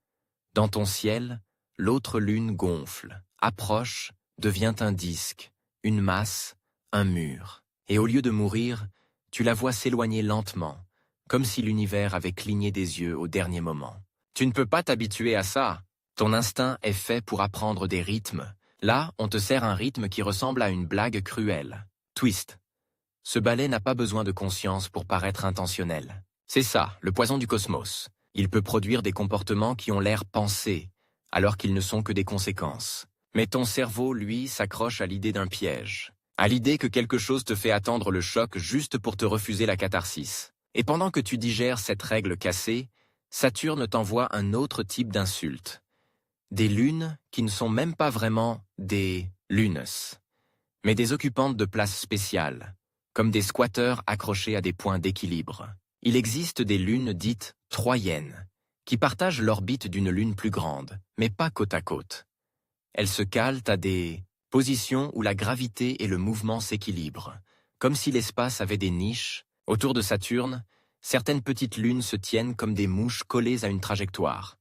A: Dans ton ciel, l'autre lune gonfle, approche, devient un disque, une masse, un mur. Et au lieu de mourir, tu la vois s'éloigner lentement, comme si l'univers avait cligné des yeux au dernier moment. Tu ne peux pas t'habituer à ça. Ton instinct est fait pour apprendre des rythmes. Là, on te sert un rythme qui ressemble à une blague cruelle. Twist. Ce ballet n'a pas besoin de conscience pour paraître intentionnel. C'est ça, le poison du cosmos. Il peut produire des comportements qui ont l'air pensés, alors qu'ils ne sont que des conséquences. Mais ton cerveau, lui, s'accroche à l'idée d'un piège. À l'idée que quelque chose te fait attendre le choc juste pour te refuser la catharsis. Et pendant que tu digères cette règle cassée, Saturne t'envoie un autre type d'insulte. Des lunes qui ne sont même pas vraiment des lunes, mais des occupantes de places spéciales, comme des squatteurs accrochés à des points d'équilibre. Il existe des lunes dites troyennes, qui partagent l'orbite d'une lune plus grande, mais pas côte à côte. elles se calent à des positions où la gravité et le mouvement s'équilibrent. Comme si l'espace avait des niches, autour de Saturne, certaines petites lunes se tiennent comme des mouches collées à une trajectoire.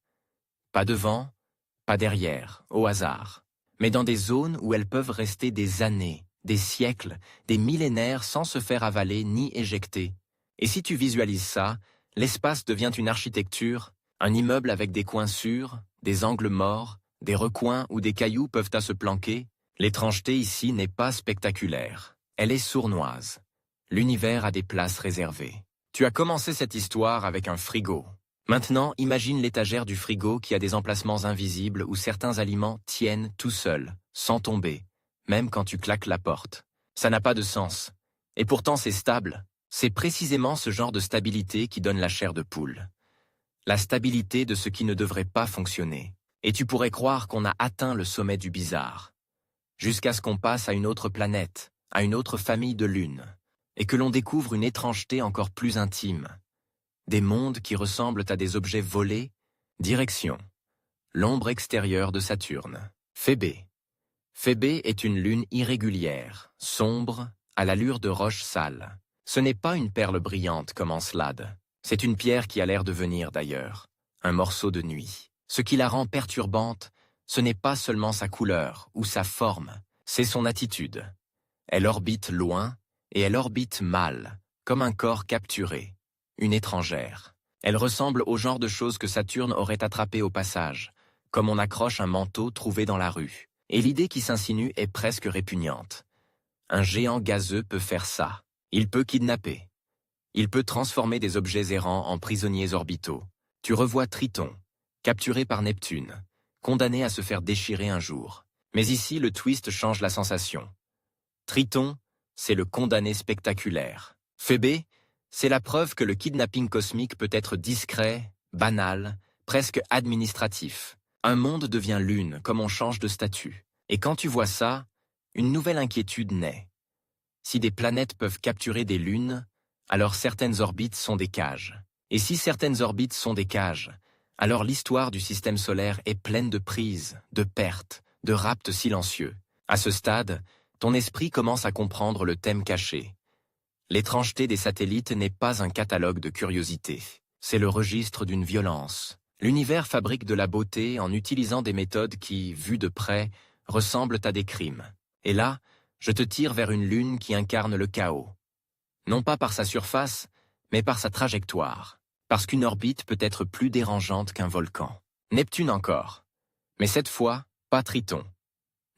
A: Pas devant, pas derrière, au hasard, mais dans des zones où elles peuvent rester des années, des siècles, des millénaires sans se faire avaler ni éjecter. Et si tu visualises ça, l'espace devient une architecture, un immeuble avec des coins sûrs, des angles morts, des recoins où des cailloux peuvent à se planquer. L'étrangeté ici n'est pas spectaculaire, elle est sournoise. L'univers a des places réservées. Tu as commencé cette histoire avec un frigo. Maintenant, imagine l'étagère du frigo qui a des emplacements invisibles où certains aliments tiennent tout seuls, sans tomber, même quand tu claques la porte. Ça n'a pas de sens. Et pourtant c'est stable. C'est précisément ce genre de stabilité qui donne la chair de poule. La stabilité de ce qui ne devrait pas fonctionner. Et tu pourrais croire qu'on a atteint le sommet du bizarre. Jusqu'à ce qu'on passe à une autre planète, à une autre famille de lunes, et que l'on découvre une étrangeté encore plus intime. Des mondes qui ressemblent à des objets volés. Direction. L'ombre extérieure de Saturne. Phébé. Phébé est une lune irrégulière, sombre, à l'allure de roche sale. Ce n'est pas une perle brillante comme Encelade. C'est une pierre qui a l'air de venir d'ailleurs. Un morceau de nuit. Ce qui la rend perturbante, ce n'est pas seulement sa couleur ou sa forme, c'est son attitude. Elle orbite loin, et elle orbite mal, comme un corps capturé. Une étrangère. Elle ressemble au genre de choses que Saturne aurait attrapé au passage, comme on accroche un manteau trouvé dans la rue. Et l'idée qui s'insinue est presque répugnante. Un géant gazeux peut faire ça. Il peut kidnapper. Il peut transformer des objets errants en prisonniers orbitaux. Tu revois Triton, capturé par Neptune, condamné à se faire déchirer un jour. Mais ici, le twist change la sensation. Triton, c'est le condamné spectaculaire. Phébé, c'est la preuve que le kidnapping cosmique peut être discret, banal, presque administratif. Un monde devient lune comme on change de statut. Et quand tu vois ça, une nouvelle inquiétude naît. Si des planètes peuvent capturer des lunes, alors certaines orbites sont des cages. Et si certaines orbites sont des cages, alors l'histoire du système solaire est pleine de prises, de pertes, de rapts silencieux. À ce stade, ton esprit commence à comprendre le thème caché. L'étrangeté des satellites n'est pas un catalogue de curiosités. C'est le registre d'une violence. L'univers fabrique de la beauté en utilisant des méthodes qui, vues de près, ressemblent à des crimes. Et là, je te tire vers une lune qui incarne le chaos. Non pas par sa surface, mais par sa trajectoire. Parce qu'une orbite peut être plus dérangeante qu'un volcan. Neptune encore. Mais cette fois, pas Triton.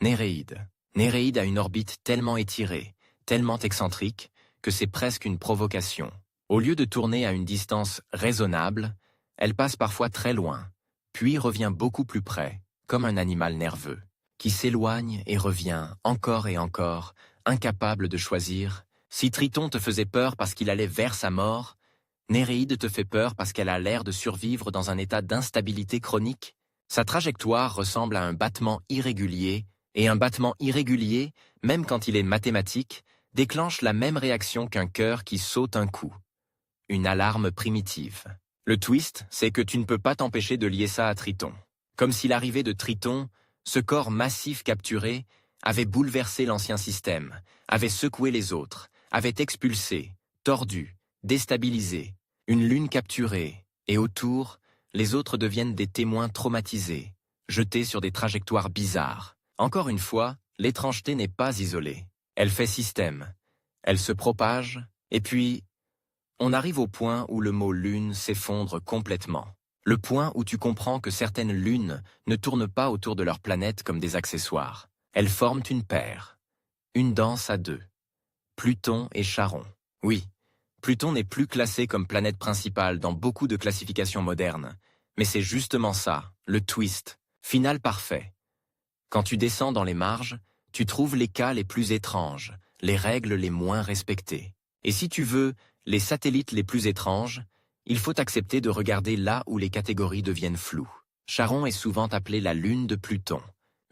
A: Néréide. Néréide a une orbite tellement étirée, tellement excentrique, que c'est presque une provocation. Au lieu de tourner à une distance raisonnable, elle passe parfois très loin, puis revient beaucoup plus près, comme un animal nerveux, qui s'éloigne et revient encore et encore, incapable de choisir. Si Triton te faisait peur parce qu'il allait vers sa mort, Néréide te fait peur parce qu'elle a l'air de survivre dans un état d'instabilité chronique. Sa trajectoire ressemble à un battement irrégulier, et un battement irrégulier, même quand il est mathématique, déclenche la même réaction qu'un cœur qui saute un coup. Une alarme primitive. Le twist, c'est que tu ne peux pas t'empêcher de lier ça à Triton. Comme si l'arrivée de Triton, ce corps massif capturé, avait bouleversé l'ancien système, avait secoué les autres, avait expulsé, tordu, déstabilisé, une lune capturée, et autour, les autres deviennent des témoins traumatisés, jetés sur des trajectoires bizarres. Encore une fois, l'étrangeté n'est pas isolée. Elle fait système, elle se propage, et puis, on arrive au point où le mot lune s'effondre complètement. Le point où tu comprends que certaines lunes ne tournent pas autour de leur planète comme des accessoires. Elles forment une paire. Une danse à deux. Pluton et Charon. Oui, Pluton n'est plus classé comme planète principale dans beaucoup de classifications modernes. Mais c'est justement ça, le twist, final parfait. Quand tu descends dans les marges, tu trouves les cas les plus étranges, les règles les moins respectées. Et si tu veux, les satellites les plus étranges, il faut accepter de regarder là où les catégories deviennent floues. Charon est souvent appelée la lune de Pluton,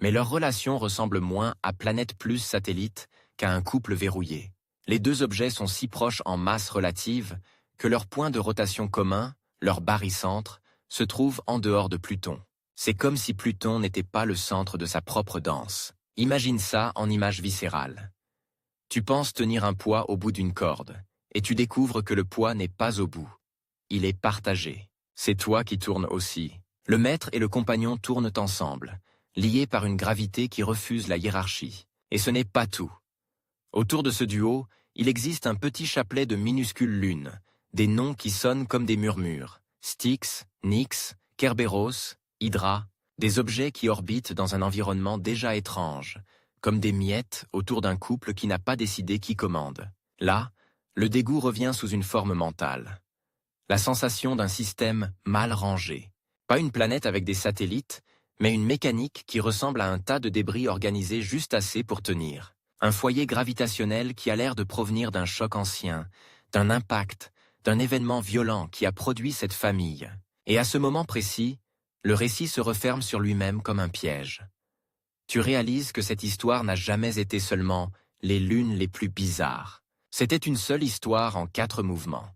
A: mais leur relation ressemble moins à planète plus satellite qu'à un couple verrouillé. Les deux objets sont si proches en masse relative que leur point de rotation commun, leur barycentre, se trouve en dehors de Pluton. C'est comme si Pluton n'était pas le centre de sa propre danse. Imagine ça en image viscérale. Tu penses tenir un poids au bout d'une corde, et tu découvres que le poids n'est pas au bout. Il est partagé. C'est toi qui tournes aussi. Le maître et le compagnon tournent ensemble, liés par une gravité qui refuse la hiérarchie. Et ce n'est pas tout. Autour de ce duo, il existe un petit chapelet de minuscules lunes, des noms qui sonnent comme des murmures. Styx, Nyx, Kerberos, Hydra, des objets qui orbitent dans un environnement déjà étrange, comme des miettes autour d'un couple qui n'a pas décidé qui commande. Là, le dégoût revient sous une forme mentale. La sensation d'un système mal rangé. Pas une planète avec des satellites, mais une mécanique qui ressemble à un tas de débris organisés juste assez pour tenir. Un foyer gravitationnel qui a l'air de provenir d'un choc ancien, d'un impact, d'un événement violent qui a produit cette famille. Et à ce moment précis, le récit se referme sur lui-même comme un piège. Tu réalises que cette histoire n'a jamais été seulement les lunes les plus bizarres. C'était une seule histoire en 4 mouvements.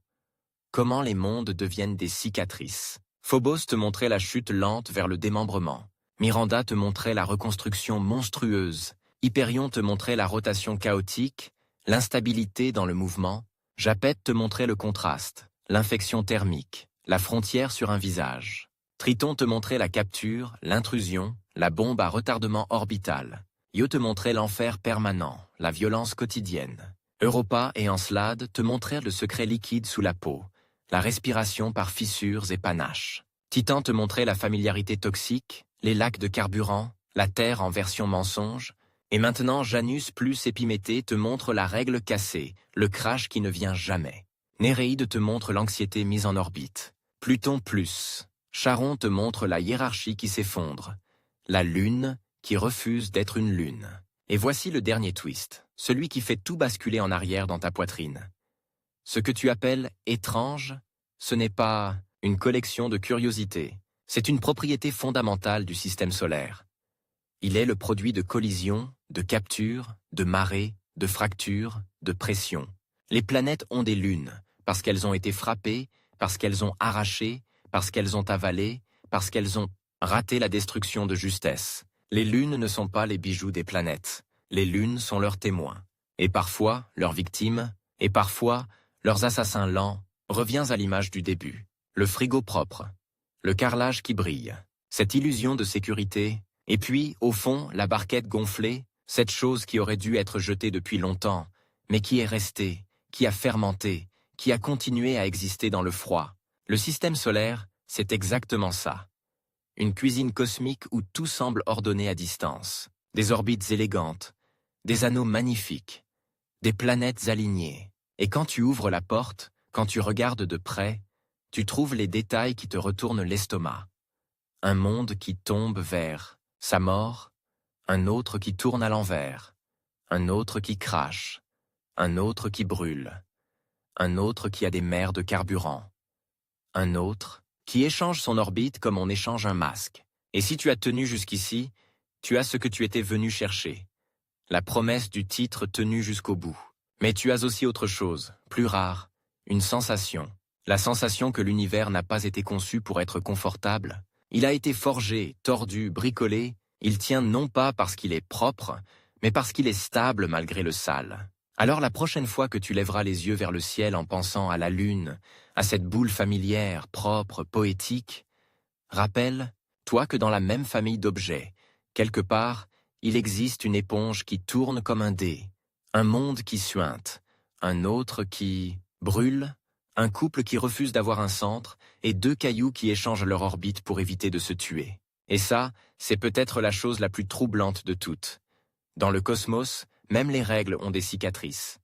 A: Comment les mondes deviennent des cicatrices. Phobos te montrait la chute lente vers le démembrement. Miranda te montrait la reconstruction monstrueuse. Hyperion te montrait la rotation chaotique, l'instabilité dans le mouvement. Japet te montrait le contraste, l'infection thermique, la frontière sur un visage. Triton te montrait la capture, l'intrusion, la bombe à retardement orbital. Io te montrait l'enfer permanent, la violence quotidienne. Europa et Encelade te montrèrent le secret liquide sous la peau, la respiration par fissures et panaches. Titan te montrait la familiarité toxique, les lacs de carburant, la Terre en version mensonge. Et maintenant Janus plus Épiméthée te montre la règle cassée, le crash qui ne vient jamais. Néréide te montre l'anxiété mise en orbite. Pluton plus. Charon te montre la hiérarchie qui s'effondre. La lune qui refuse d'être une lune. Et voici le dernier twist, celui qui fait tout basculer en arrière dans ta poitrine. Ce que tu appelles étrange, ce n'est pas une collection de curiosités, c'est une propriété fondamentale du système solaire. Il est le produit de collisions, de captures, de marées, de fractures, de pressions. Les planètes ont des lunes, parce qu'elles ont été frappées, parce qu'elles ont arraché, parce qu'elles ont avalé, parce qu'elles ont raté la destruction de justesse. Les lunes ne sont pas les bijoux des planètes. Les lunes sont leurs témoins. Et parfois, leurs victimes, et parfois, leurs assassins lents. Reviens à l'image du début. Le frigo propre. Le carrelage qui brille. Cette illusion de sécurité. Et puis, au fond, la barquette gonflée, cette chose qui aurait dû être jetée depuis longtemps, mais qui est restée, qui a fermenté, qui a continué à exister dans le froid. Le système solaire, c'est exactement ça. Une cuisine cosmique où tout semble ordonné à distance. Des orbites élégantes, des anneaux magnifiques, des planètes alignées. Et quand tu ouvres la porte, quand tu regardes de près, tu trouves les détails qui te retournent l'estomac. Un monde qui tombe vers sa mort, un autre qui tourne à l'envers, un autre qui crache, un autre qui brûle, un autre qui a des mers de carburant, un autre qui échange son orbite comme on échange un masque. Et si tu as tenu jusqu'ici, tu as ce que tu étais venu chercher, la promesse du titre tenue jusqu'au bout. Mais tu as aussi autre chose, plus rare, une sensation. La sensation que l'univers n'a pas été conçu pour être confortable. Il a été forgé, tordu, bricolé. Il tient non pas parce qu'il est propre, mais parce qu'il est stable malgré le sale. Alors la prochaine fois que tu lèveras les yeux vers le ciel en pensant à la lune, à cette boule familière, propre, poétique, rappelle, toi que dans la même famille d'objets, quelque part, il existe une éponge qui tourne comme un dé, un monde qui suinte, un autre qui brûle, un couple qui refuse d'avoir un centre et 2 cailloux qui échangent leur orbite pour éviter de se tuer. Et ça, c'est peut-être la chose la plus troublante de toutes. Dans le cosmos, même les règles ont des cicatrices.